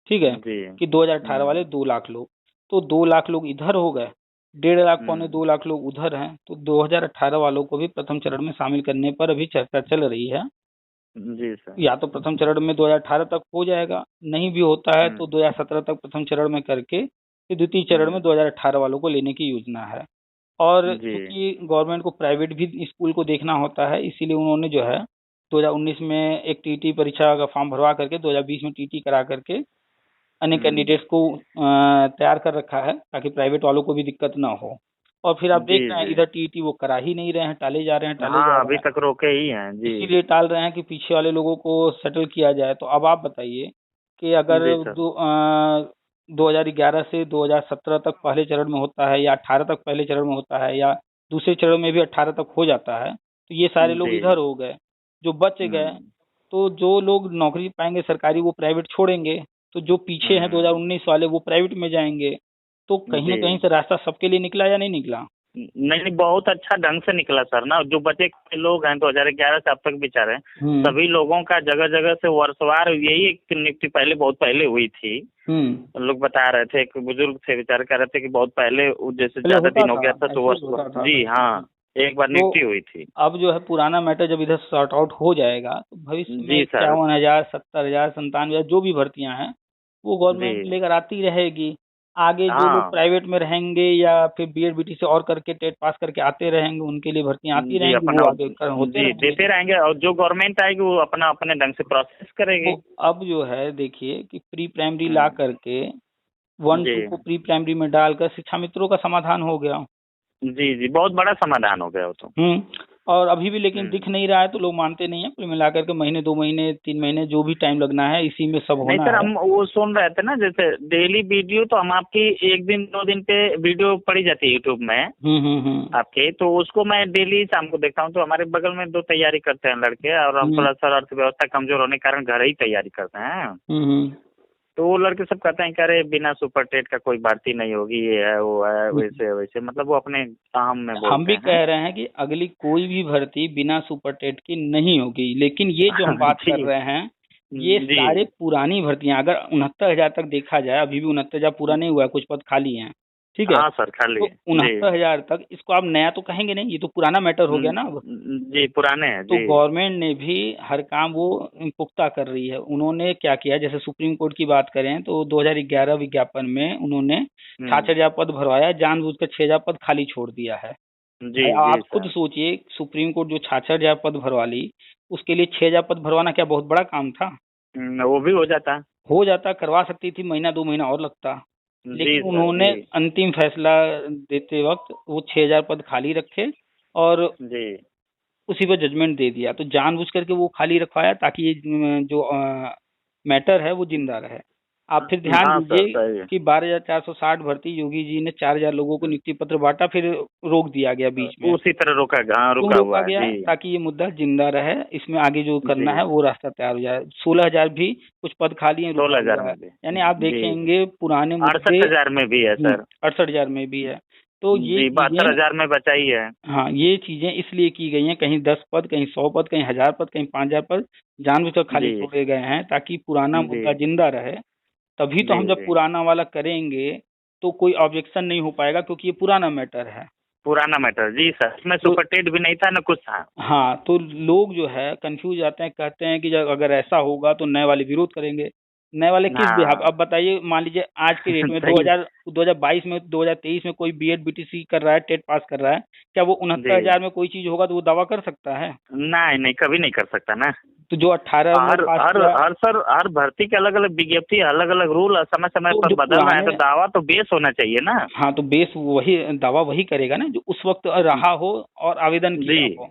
ठीक है, जी। कि 2018 वाले 2 लाख लोग, तो 2 लाख लोग इधर हो गए, 1.5 लाख पौने 2 लाख लोग उधर हैं, तो 2018 वालों को भी प्रथम चरण में शामिल करने पर अभी चर्चा चल रही है। जी सर। या तो प्रथम चरण में 2018 तक हो जाएगा, नहीं भी होता है तो हम्म 2017 तक प्रथम चरण में करके फिर द्वितीय चरण में हम्म 2018 वालों को लेने की योजना है। और जी। चूंकि गवर्नमेंट को प्राइवेट भी स्कूल को देखना होता है, इसीलिए उन्होंने जो है 2019 में एक टीटी परीक्षा का फॉर्म भरवा करके 2020 में टीटी करा करके अन्य हम्म कैंडिडेट्स को तैयार कर रखा है ताकि प्राइवेट वालों को भी दिक्कत ना हो। और फिर आप जी देख रहे हैं जी। इधर टीटी वो करा ही नहीं रहे हैं, टाले जा रहे हैं, टाले जा हाँ, रहे अभी हैं। तक रोके ही हैं जी। इसीलिए टाल रहे हैं कि पीछे वाले लोगों को सेटल किया जाए। तो अब आप बताइए कि अगर जी सर। 2011 से 2017 तक पहले चरण में होता है या 18 तक पहले चरण में होता है या दूसरे चरण में भी 18 तक हो जाता है, तो ये सारे लोग जी। इधर हो गए, जो बच गए। हम्म तो जो लोग नौकरी पाएंगे सरकारी वो प्राइवेट छोड़ेंगे, तो जो पीछे हैं हम्म 2019 वाले वो प्राइवेट में जाएंगे। तो कहीं ना जी। कहीं से रास्ता सबके लिए निकला या नहीं निकला? नहीं नहीं, बहुत अच्छा ढंग से निकला सर ना। जो बचे कुछ लोग हैं 2011 से अब तक बेचारे, हम्म सभी लोगों का जगह जगह से वर्षवार यही एक नियुक्ति पहले बहुत पहले हुई थी। लोग बता रहे थे, एक बुजुर्ग थे बेचारे कह रहे थे कि बहुत पहले जैसे पहले ज्यादा होता दिन हो था, गया था तो ऐसे ही वर्ष। होता था। जी हाँ, एक बार तो नियुक्ति हुई थी। अब जो है पुराना मैटर जब इधर सॉर्ट आउट हो जाएगा तो भविष्य में जी सर। 51,000, 70,000, 97,000 जो भी भर्तियां हैं वो जी गवर्नमेंट लेकर आती रहेगी। आगे जो लोग हाँ प्राइवेट में रहेंगे या फिर बीएड बीटीसी और करके टेट पास करके आते रहेंगे, उनके लिए भर्तियां आती जी रहेंगी, अपना। वो आगे होते जी रहेंगे। देते रहेंगे, और जो गवर्नमेंट आएगी वो अपना अपने ढंग से प्रोसेस तो करेगी। अब जो है देखिए कि प्री प्राइमरी ला हम्म करके 1-2 जी को प्री प्राइमरी में डालकर शिक्षा मित्रों का समाधान हो गया। जी जी, बहुत बड़ा समाधान हो गया वो तो। और अभी भी लेकिन दिख हम्म नहीं रहा है तो लोग मानते नहीं है। कुल मिलाकर के महीने 2 महीने 3 महीने जो भी टाइम लगना है इसी में सब नहीं होना सर, है। हम वो सुन रहे थे ना, जैसे डेली वीडियो तो हम आपकी 1 दिन 2 दिन पे वीडियो पड़ी जाती है यूट्यूब में हम्म। आपके, तो उसको मैं डेली शाम को देखता हूँ। तो हमारे बगल में 2 तैयारी करते हैं लड़के, और हम हम्म थोड़ा सा अर्थव्यवस्था कमजोर होने के कारण घर ही तैयारी करते हैं। हम्म तो वो लड़के सब कहते हैं कि अरे बिना सुपर टेट का कोई भर्ती नहीं होगी, ये है वो है, हम्म। वैसे वैसे, मतलब वो अपने काम में हम बोलते भी हैं। कह रहे हैं कि अगली कोई भी भर्ती बिना सुपर टेट की नहीं होगी, लेकिन ये जो हम बात कर जी रहे हैं ये जी। सारे पुरानी भर्तियां। अगर 69,000 तक देखा जाए, अभी भी 69,000 पूरा नहीं हुआ है, कुछ पद खाली हैं, ठीक है। हाँ सर, खाली तो है जी। 69,000 तक इसको आप नया तो कहेंगे नहीं, ये तो पुराना मैटर हो गया ना अब। जी पुराने हैं तो जी। गवर्नमेंट ने भी हर काम वो पुख्ता कर रही है। उन्होंने क्या किया, जैसे सुप्रीम कोर्ट की बात करें तो 2011 विज्ञापन में उन्होंने हम्म 66,000 पद भरवाया, जानबूझकर 6,000 पद खाली छोड़ दिया है। जी जी आप खुद सर। सोचिए, सुप्रीम कोर्ट जो 66,000 पद भरवा ली, उसके लिए 6,000 पद भरवाना क्या बहुत बड़ा काम था? वो भी हो जाता। हो जाता, करवा सकती थी, महीना 2 महीना और लगता। जी लेकिन सर उन्होंने जी। अंतिम फैसला देते वक्त वो 6,000 पद खाली रखे और जी उसी पर जजमेंट दे दिया। तो जानबूझ करके वो खाली रखवाया ताकि ये जो मैटर है वो जिंदा रहे। आप फिर ध्यान हाँ सर, दीजिए सही है। कि 12,460 भर्ती योगी जी ने 4,000 लोगों को नियुक्ति पत्र बांटा, फिर रोक दिया गया बीच में। उसी तरह रोका, हाँ क्यों रुका रोका हुआ है गया? जी। ताकि ये मुद्दा जिंदा रहे, इसमें आगे जो करना जी है वो रास्ता तैयार हो जाए। 16,000 भी कुछ पद खाली हैं, रुका 16,000 हुआ है। में भी। यानी आप जी देखेंगे पुराने मुद्दे। 68,000 में भी है सर। 68,000 में भी है। तो ये जी चीजें, 72,000 में बचा ही है। हाँ, ये चीजें इसलिए की गई हैं, कहीं 10 पद, कहीं 100 पद, कहीं 1,000 पद, कहीं 5,000 पद जानबूझकर खाली जी छोड़े गए हैं ताकि पुराना जी मुद्दा जिंदा रहे। तभी तो जी हम जब जी। पुराना वाला करेंगे तो कोई ऑब्जेक्शन नहीं हो पाएगा, क्योंकि ये पुराना मैटर है। पुराना मैटर जी सर, इसमें तो सुपर टेट भी नहीं था ना कुछ था। हाँ, तो लोग जो है कंफ्यूज आते हैं, कहते हैं कि जब अगर ऐसा होगा तो नए वाले विरोध करेंगे। नए वाले किस बिहाफ? हाँ अब बताइए, मान लीजिए आज की डेट में सही। 2022 में 2023 में कोई बीएड बीटीसी कर रहा है, टेट पास कर रहा है, क्या वो जी 69,000 में कोई चीज होगा तो वो दावा कर सकता है? नहीं नहीं, कभी नहीं कर सकता ना। तो जो 18 में हर पास हर किया, हर सर, हर भर्ती के अलग अलग विज्ञप्ति, अलग अलग रूल समय समय तो पर जो बदल रहे हैं, तो पुराने, दावा तो बेस होना चाहिए ना। हाँ, तो बेस वही दावा वही करेगा ना जो उस वक्त रहा हो और आवेदन जी किया हो।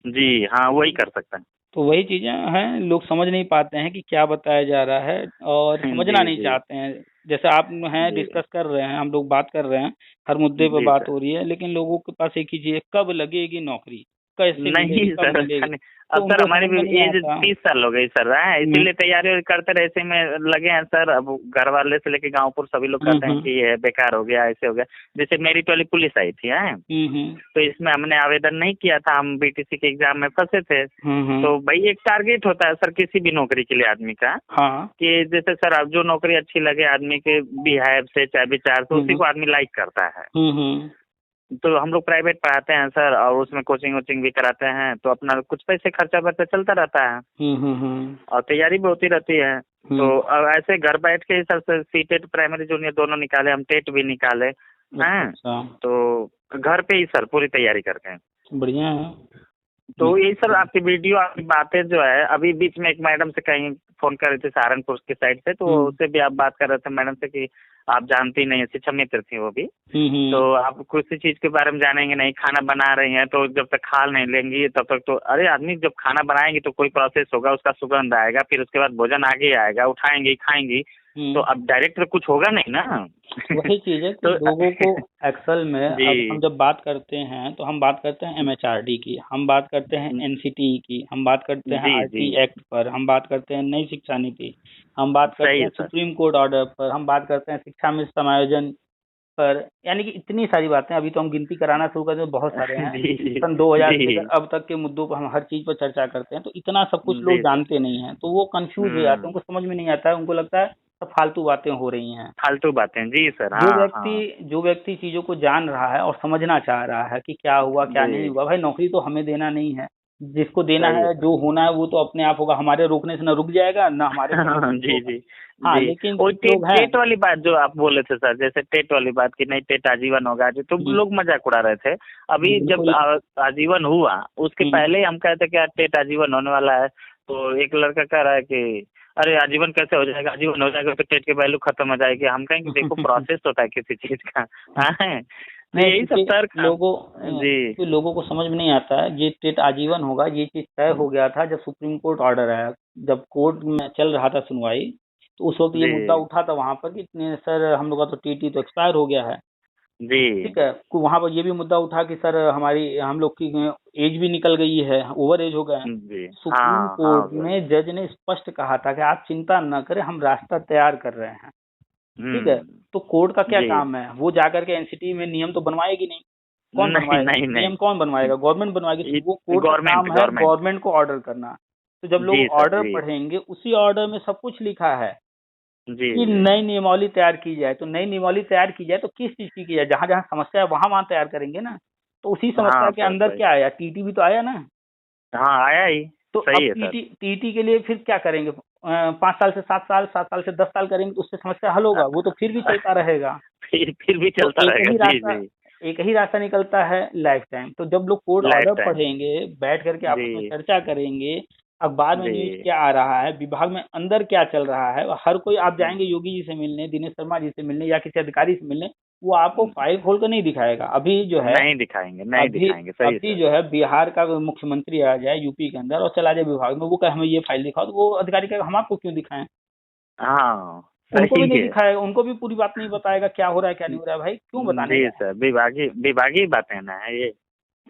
जी हाँ, वही कर सकता तो वही चीजें हैं, लोग समझ नहीं पाते हैं कि क्या बताया जा रहा है और है। समझना जी नहीं जी चाहते हैं। जैसे आप हैं, जी डिस्कस कर रहे हैं, हम लोग बात कर रहे हैं, हर मुद्दे पर जी बात सर। हो रही है, लेकिन लोगों के पास एक ही चीज है, कब लगेगी नौकरी। कैसे नहीं मिलेगी, कब सर, मिलेगी, अब तो सर उनको हमारी समझ में भी नहीं एज आता। 30 साल हो गई सर, है इसीलिए तैयारी करते रहे, ऐसे में लगे हैं सर। अब घर वाले से लेके गांवपुर सभी लोग कहते हैं कि ये बेकार हो गया, ऐसे हो गया। जैसे मेरिट वाली पुलिस आई थी, है तो इसमें हमने आवेदन नहीं किया था, हम बीटीसी के एग्जाम में फंसे थे। तो भाई एक टारगेट होता है सर किसी भी नौकरी के लिए आदमी का, हाँ। कि जैसे सर अब जो नौकरी अच्छी लगे आदमी के बिहेव से चाहे विचार से, उसी को आदमी लाइक करता है। तो हम लोग प्राइवेट पढ़ाते हैं सर, और उसमें कोचिंग वोचिंग भी कराते हैं, तो अपना कुछ पैसे खर्चा वर्चा चलता रहता है, और तैयारी भी होती रहती है। तो अब ऐसे घर बैठ के सर सीटेट प्राइमरी जूनियर दोनों निकाले, हम टेट भी निकाले हैं। तो घर पे ही सर पूरी तैयारी करके हैं। बढ़िया है। तो ये सर आपकी वीडियो, आपकी बातें जो है, अभी बीच में एक मैडम से कहीं फोन कर रहे थे सहारनपुर की साइड से, तो उससे भी आप बात कर रहे थे मैडम से कि आप जानती नहीं है, शिक्षा मित्र थी वो भी। तो आप किसी चीज के बारे में जानेंगे नहीं, खाना बना रही हैं तो जब तक खा नहीं लेंगी तब तक, तो अरे आदमी जब खाना बनाएंगे तो कोई प्रोसेस होगा, उसका सुगंध आएगा, फिर उसके बाद भोजन आगे आएगा, उठाएंगे खाएंगी, तो अब डायरेक्ट कुछ होगा नहीं ना। वही चीज है कि लोगों को एक्सेल में, अब हम जब बात करते हैं तो हम बात करते हैं MHRD की, हम बात करते हैं NCT की, हम बात करते हैं RT एक्ट पर, हम बात करते हैं नई शिक्षा नीति, हम बात करते हैं सुप्रीम कोर्ट ऑर्डर पर, हम बात करते हैं शिक्षा में समायोजन पर, यानी कि इतनी सारी बातें, अभी तो हम गिनती कराना शुरू करते हैं, बहुत सारे हैं। सन 2000 से लेकर अब तक के मुद्दों पर हम हर चीज पर चर्चा करते हैं, तो इतना सब कुछ लोग जानते नहीं हैं, तो वो कंफ्यूज हो जाते हैं, उनको समझ में नहीं आता है, उनको लगता है सब फालतू बातें हो रही हैं, फालतू बातें। जी सर। जो व्यक्ति चीजों को जान रहा है और समझना चाह रहा है कि क्या हुआ क्या नहीं हुआ, भाई नौकरी तो हमें देना नहीं है, जिसको देना है, जो होना है वो तो अपने आप होगा, हमारे रोकने से ना रुक जाएगा ना हमारे जी। हाँ, लेकिन टेट वाली बात जो आप बोले थे सर, जैसे टेट वाली बात की नहीं टेट आजीवन होगा, तो लोग मजाक उड़ा रहे थे। अभी जब आजीवन हुआ उसके पहले हम कहते कि टेट आजीवन होने वाला है, तो एक लड़का कह रहा है कि अरे आजीवन कैसे हो जाएगा, आजीवन हो जाएगा तो टेट की वैल्यू खत्म हो जाएगी। हम कहेंगे देखो प्रोसेस होता है किसी चीज का, यही सब तर्क लोगों को समझ में नहीं आता है। ये टेट आजीवन होगा, ये चीज तय हो गया था जब सुप्रीम कोर्ट ऑर्डर आया, जब कोर्ट में चल रहा था सुनवाई, तो उस वक्त ये मुद्दा उठा था वहां पर कि सर हम लोग का तो टीटी तो एक्सपायर हो गया है जी, ठीक है। वहां पर ये भी मुद्दा उठा कि सर हम लोग की एज भी निकल गई है, ओवर एज हो गए हैं। सुप्रीम कोर्ट में जज ने स्पष्ट कहा था कि आप चिंता न करें, हम रास्ता तैयार कर रहे हैं, ठीक है। तो कोर्ट का क्या काम है, वो जाकर के एनसीटी में नियम तो बनवाएगी नहीं, कौन बनवाएगा नियम, कौन बनवाएगा, गवर्नमेंट बनवाएगी। वो कोर्ट का काम है गवर्नमेंट को ऑर्डर करना। तो जब लोग ऑर्डर पढ़ेंगे, उसी ऑर्डर में सब कुछ लिखा है कि नई नियमावली तैयार की जाए। तो नई नियमावली तैयार की जाए तो किस चीज की जाए, जहां जहां समस्या है वहां तैयार करेंगे ना। तो उसी समस्या के अंदर क्या आया, टीटी भी तो आया ना। हाँ आया ही। तो अब टीटी के लिए फिर क्या करेंगे, 5 साल से 7 साल, 7 साल से 10 साल करेंगे तो उससे समस्या हल होगा, वो तो फिर भी चलता रहेगा। फिर भी चलता रहेगा। एक ही रास्ता निकलता है, लाइफ टाइम। तो जब लोग कोर्ट ऑर्डर पढ़ेंगे, बैठ करके आपस में चर्चा करेंगे, अखबार में न्यूज क्या आ रहा है, विभाग में अंदर क्या चल रहा है, हर कोई, आप जाएंगे योगी जी से मिलने, दिनेश शर्मा जी से मिलने या किसी अधिकारी से मिलने, वो आपको फाइल खोल कर नहीं दिखाएगा। अभी जो है नहीं दिखाएंगे सही अभी जो है बिहार का मुख्यमंत्री आ जाए यूपी के अंदर और चला जाए विभाग में, वो कहे हमें ये फाइल दिखाओ, तो वो अधिकारी कहेगा हम आपको क्यों दिखाएं। हाँ उनको भी नहीं दिखाएगा, उनको भी पूरी बात नहीं बताएगा क्या हो रहा है क्या नहीं हो रहा है, भाई क्यों बताने। जी सर, विभागी बातें ना है ये।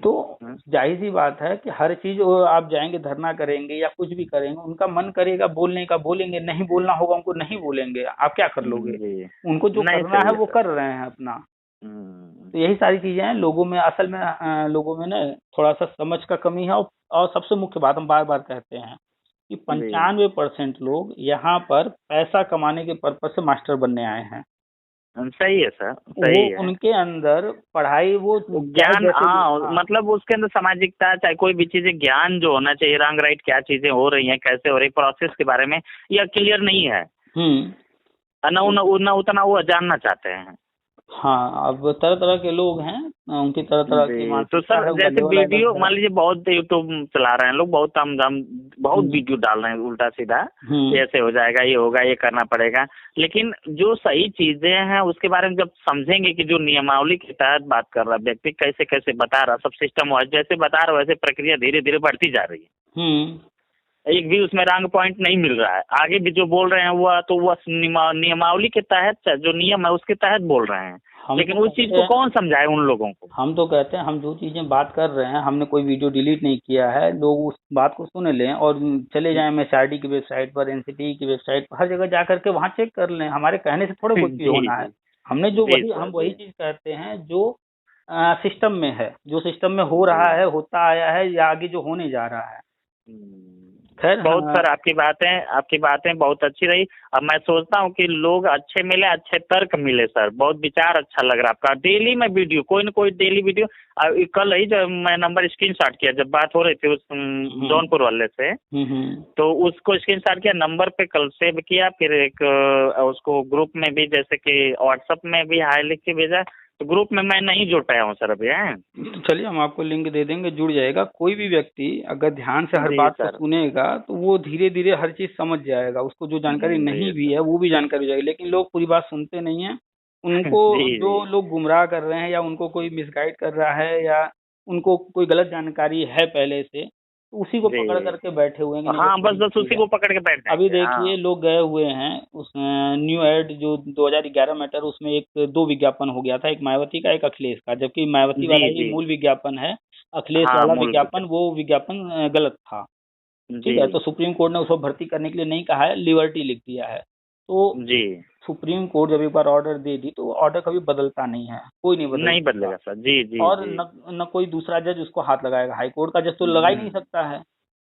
तो जाहिर सी बात है कि हर चीज आप जाएंगे धरना करेंगे या कुछ भी करेंगे, उनका मन करेगा बोलने का बोलेंगे, नहीं बोलना होगा उनको नहीं बोलेंगे, आप क्या कर लोगे। उनको जो करना है वो कर रहे हैं अपना। तो यही सारी चीजें हैं लोगों में, असल में लोगों में ना थोड़ा सा समझ का कमी है। और सबसे मुख्य बात हम बार बार कहते हैं कि 95% लोग यहाँ पर पैसा कमाने के पर्पज से मास्टर बनने आए हैं। सही है सर, सही है। उनके अंदर पढ़ाई, वो ज्ञान, मतलब उसके अंदर सामाजिकता, चाहे कोई भी चीजें, ज्ञान जो होना चाहिए, रंग राइट क्या चीजें हो रही हैं, कैसे हो रही, प्रोसेस के बारे में यह क्लियर नहीं है। न उतना वो जानना चाहते हैं। हाँ, अब तरह तरह के लोग हैं, उनकी तरह तरह की। तो सर जैसे वीडियो मान लीजिए, बहुत यूट्यूब चला रहे हैं लोग, बहुत बहुत वीडियो डाल रहे हैं उल्टा सीधा, ऐसे हो जाएगा, ये होगा, ये करना पड़ेगा। लेकिन जो सही चीजें हैं उसके बारे में जब समझेंगे कि जो नियमावली के तहत बात कर रहा व्यक्ति कैसे कैसे बता रहा, सब सिस्टम वाइज जैसे बता रहा, वैसे प्रक्रिया धीरे धीरे बढ़ती जा रही है। एक भी उसमें रंग पॉइंट नहीं मिल रहा है। आगे भी जो बोल रहे हैं वो तो वो नियमावली के तहत, जो नियम है उसके तहत बोल रहे हैं। लेकिन उस चीज को कौन समझाए उन लोगों को? हम तो कहते हैं हम जो चीजें बात कर रहे हैं, हमने कोई वीडियो डिलीट नहीं किया है, लोग उस बात को सुन लें और चले जाएं एमएसआरडी की वेबसाइट पर, एनसीटी की वेबसाइट पर, हर जगह जा करके वहाँ चेक कर लें। हमारे कहने से थोड़े कुछ भी होना है। हमने जो जी वही सर, हम वही जी। चीज कहते हैं जो सिस्टम में है, जो सिस्टम में हो रहा है, होता आया है या आगे जो होने जा रहा है। खैर बहुत सर आपकी बातें बहुत अच्छी रही। अब मैं सोचता हूँ कि लोग अच्छे मिले, अच्छे तर्क मिले सर। बहुत विचार अच्छा लग रहा आपका। डेली में वीडियो, कोई न कोई डेली वीडियो। कल ही जब मैं नंबर स्क्रीनशॉट किया, जब बात हो रही थी उस जौनपुर वाले से, तो उसको स्क्रीनशॉट किया, नंबर पे कल सेव किया, फिर एक उसको ग्रुप में भी, जैसे कि व्हाट्सएप में भी हाई लिख के भेजा। तो ग्रुप में मैं नहीं जुड़ पाया हूँ सर अभी। है तो चलिए हम आपको लिंक दे देंगे, जुड़ जाएगा। कोई भी व्यक्ति अगर ध्यान से हर जी बात को सर। सुनेगा तो वो धीरे धीरे हर चीज समझ जाएगा। उसको जो जानकारी जी नहीं भी सर। है वो भी जानकारी हो जाएगी। लेकिन लोग पूरी बात सुनते नहीं है। उनको जी जो जी लोग गुमराह कर रहे हैं या उनको कोई मिसगाइड कर रहा है या उनको कोई गलत जानकारी है पहले से, तो उसी को पकड़ जी। करके बैठे हुए हैं कि नहीं हाँ, बस बस यही बस ठीक उसी है। को पकड़ के बैठ अभी जाएंगे। हाँ देखिए लोग गए हुए हैं उस न्यू एड जो 2011 मैटर, उसमें एक दो विज्ञापन हो गया था, एक मायावती का एक अखिलेश का, जबकि मायावती जी वाला ही जी। मूल विज्ञापन है। अखिलेश हाँ, वाला मूल विज्ञापन, विज्ञापन। वो विज्ञापन गलत था। जी ठीक है, तो सुप्रीम कोर्ट ने उसको भर्ती करने के लिए नहीं कहा है, लिबर्टी लिख दिया है। तो जी। सुप्रीम कोर्ट जब एक बार ऑर्डर दे दी तो ऑर्डर कभी बदलता नहीं है, कोई नहीं बदल नहीं सकता। बदलेगा सर। जी जी और जी। न कोई दूसरा जज उसको हाथ लगाएगा। हाई कोर्ट का जज तो लगा ही नहीं सकता है,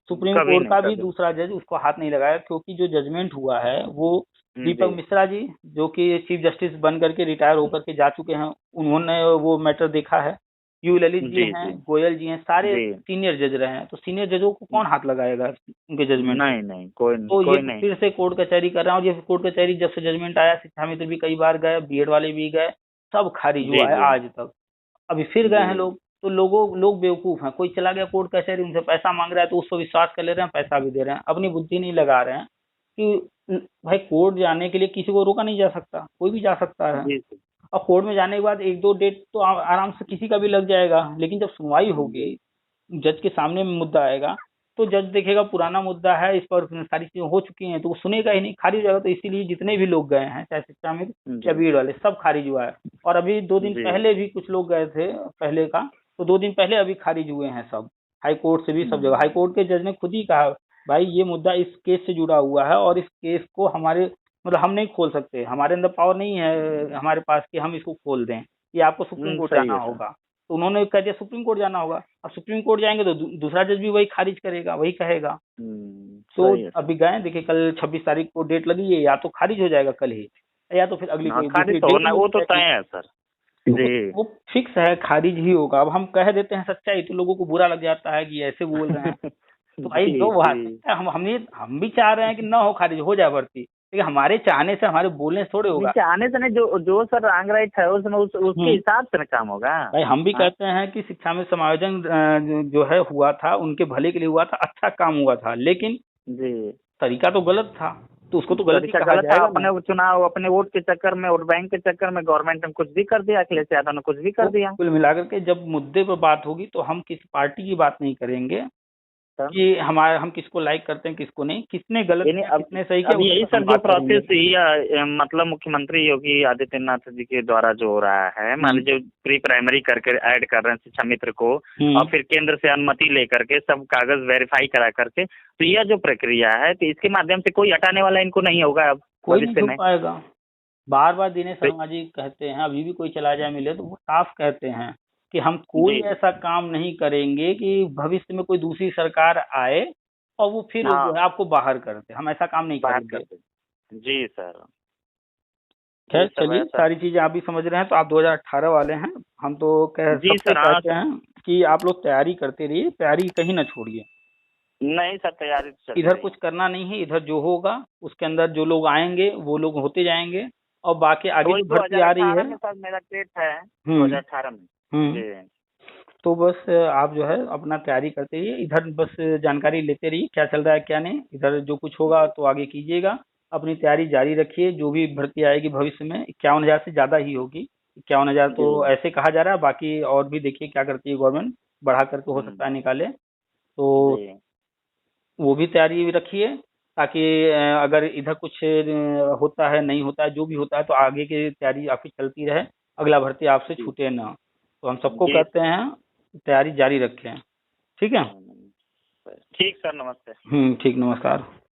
सुप्रीम कभी कोर्ट नहीं, का भी कभी नहीं। दूसरा जज उसको हाथ नहीं लगाएगा, क्योंकि जो जजमेंट हुआ है वो जी दीपक मिश्रा जी, जो कि चीफ जस्टिस बन करके रिटायर होकर के जा चुके हैं, उन्होंने वो मैटर देखा है। यू ललित जी जी हैं, जी गोयल जी हैं, सारे जी। सीनियर जज रहे हैं। तो सीनियर जजों को कौन हाथ लगाएगा उनके जजमेंट पे? नहीं नहीं, कोई नहीं, तो ये कोई तो नहीं। फिर से कोर्ट कचहरी कर रहे हैं। और ये कोर्ट कचहरी जब से जजमेंट आया, शिक्षा मित्र भी कई बार गए, बीएड वाले भी गए, सब खारिज जी हुआ है जी आज तक। अभी फिर गए जी। हैं लोग। तो लोग बेवकूफ हैं। कोई चला गया कोर्ट कचहरी, उनसे पैसा मांग रहा है तो उसको विश्वास कर ले रहे हैं, पैसा भी दे रहे हैं, अपनी बुद्धि नहीं लगा रहे हैं कि भाई कोर्ट जाने के लिए किसी को रोका नहीं जा सकता, कोई भी जा सकता है। जी सर। और कोर्ट में जाने के बाद एक दो डेट तो आराम से किसी का भी लग जाएगा, लेकिन जब सुनवाई जी होगी, जज के सामने में मुद्दा आएगा, तो जज देखेगा पुराना मुद्दा है, इस पर सारी चीजें हो चुकी हैं, तो वो सुनेगा ही नहीं, खारिज हो जाएगा। तो इसीलिए जितने भी लोग गए हैं, चाहे शिक्षा में या जी बीएड वाले, सब खारिज हुआ है। और अभी 2 दिन जी पहले भी कुछ लोग गए थे पहले का, तो 2 दिन पहले अभी खारिज हुए हैं सब, हाई कोर्ट से भी, सब जगह। हाई कोर्ट के जज ने खुद ही कहा भाई ये मुद्दा इस केस से जुड़ा हुआ है और इस केस को हमारे मतलब हम नहीं खोल सकते, हमारे अंदर पावर नहीं है हमारे पास कि हम इसको खोल दें, ये आपको सुप्रीम कोर्ट सही जाना है सर। होगा। तो उन्होंने कह दिया सुप्रीम कोर्ट जाना होगा। अब सुप्रीम कोर्ट जाएंगे तो दूसरा जज भी वही खारिज करेगा, वही कहेगा। तो सही है सर। अभी गए, देखिए कल 26 तारीख को डेट लगी है, या तो खारिज हो जाएगा कल ही, या तो फिर अगली हाँ, कोई खारिज दूसरी तो डेट होना, वो मिल तो जाएगी। तय है सर। तो जी वो फिक्स है, खारिज ही होगा। अब हम कह देते हैं सच्चाई तो लोगों को बुरा लग जाता है कि ऐसे बोल रहे हैं। तो भाई जी जो बात जी। है, हम भी चाह रहे हैं कि ना हो खारिज, हो जाए भर्ती, लेकिन हमारे चाहने से, हमारे बोलने से थोड़े होगा। नीचे आने से नहीं, जो जो सर रॉन्ग राइट है उसमें उसके हम्म हिसाब से ना काम होगा। भाई हम भी हाँ। कहते हैं कि शिक्षा में समायोजन जो है हुआ था, उनके भले के लिए हुआ था, अच्छा काम हुआ था, लेकिन जी। तरीका तो गलत था, तो उसको तो गलत ही तरीका कहा गलत था। जाएगा ना। अपने चुनाव, अपने वोट के चक्कर में, वोट बैंक के चक्कर में गवर्नमेंट ने कुछ भी कर दिया, अखिलेश यादव ने कुछ भी तो कर दिया। कुल मिलाकर के जब मुद्दे पर बात होगी तो हम किसी पार्टी की बात नहीं करेंगे सर कि हम किसको लाइक करते हैं किसको नहीं, किसने गलत यानी किया अब किसने सही किया, अब उस यही पर सर हम जो बात करेंगे। प्रोसेस ये मतलब मुख्यमंत्री योगी आदित्यनाथ जी के द्वारा जो हो रहा है, मान लीजिए प्री प्राइमरी करके ऐड कर रहे हैं शिक्षा मित्र को, और फिर केंद्र से अनुमति लेकर के सब कागज वेरीफाई करा करके, तो यह जो प्रक्रिया है, तो इसके माध्यम से कोई हटाने वाला इनको नहीं होगा अब कोई नहीं भविष्य छुप में। पाएगा। बार बार दिनेश तो शर्मा जी कहते हैं, अभी भी कोई चला जाए मिले तो वो साफ कहते हैं कि हम कोई जी ऐसा काम नहीं करेंगे कि भविष्य में कोई दूसरी सरकार आए और वो फिर जो हाँ, है आपको बाहर कर दे, हम ऐसा काम नहीं बात कर करेंगे। दे। जी सर। खैर ये सब चलिए, है सर। सारी चीजें आप भी समझ रहे हैं, तो आप 2018 वाले हैं। हम तो जी सबसे सर। हाँ, कहते हैं कि आप लोग तैयारी करते रहिए, तैयारी कहीं ना छोड़िए। नहीं सर, तैयारी तो चल इधर रही कुछ है। करना नहीं है, इधर जो होगा उसके अंदर जो लोग आएंगे वो लोग होते जाएंगे। और बाकी तो आगे वही जो भर्ती आ रही 2018 है। में सर मेरा डेट है, हम्म 2018 में। हम्म जी तो बस आप जो है अपना तैयारी करते रहिए, इधर बस जानकारी लेते रहिए क्या चल रहा है क्या नहीं, इधर जो कुछ होगा तो आगे कीजिएगा। अपनी तैयारी जारी रखिए, जो भी भर्ती आएगी भविष्य में 51,000 से ज़्यादा ही होगी। 51,000 जी। तो ऐसे कहा जा रहा है, बाकी और भी देखिए क्या करती है गवर्नमेंट, बढ़ा करके हो सकता है निकाले। तो जी वो भी तैयारी रखिए, ताकि अगर इधर कुछ होता है नहीं होता है, जो भी होता है तो आगे की तैयारी आपकी चलती रहे। अगला भर्ती आपसे छूटे ना। तो हम सबको कहते हैं तैयारी जारी रखें। ठीक है। ठीक सर, नमस्ते। ठीक, नमस्कार।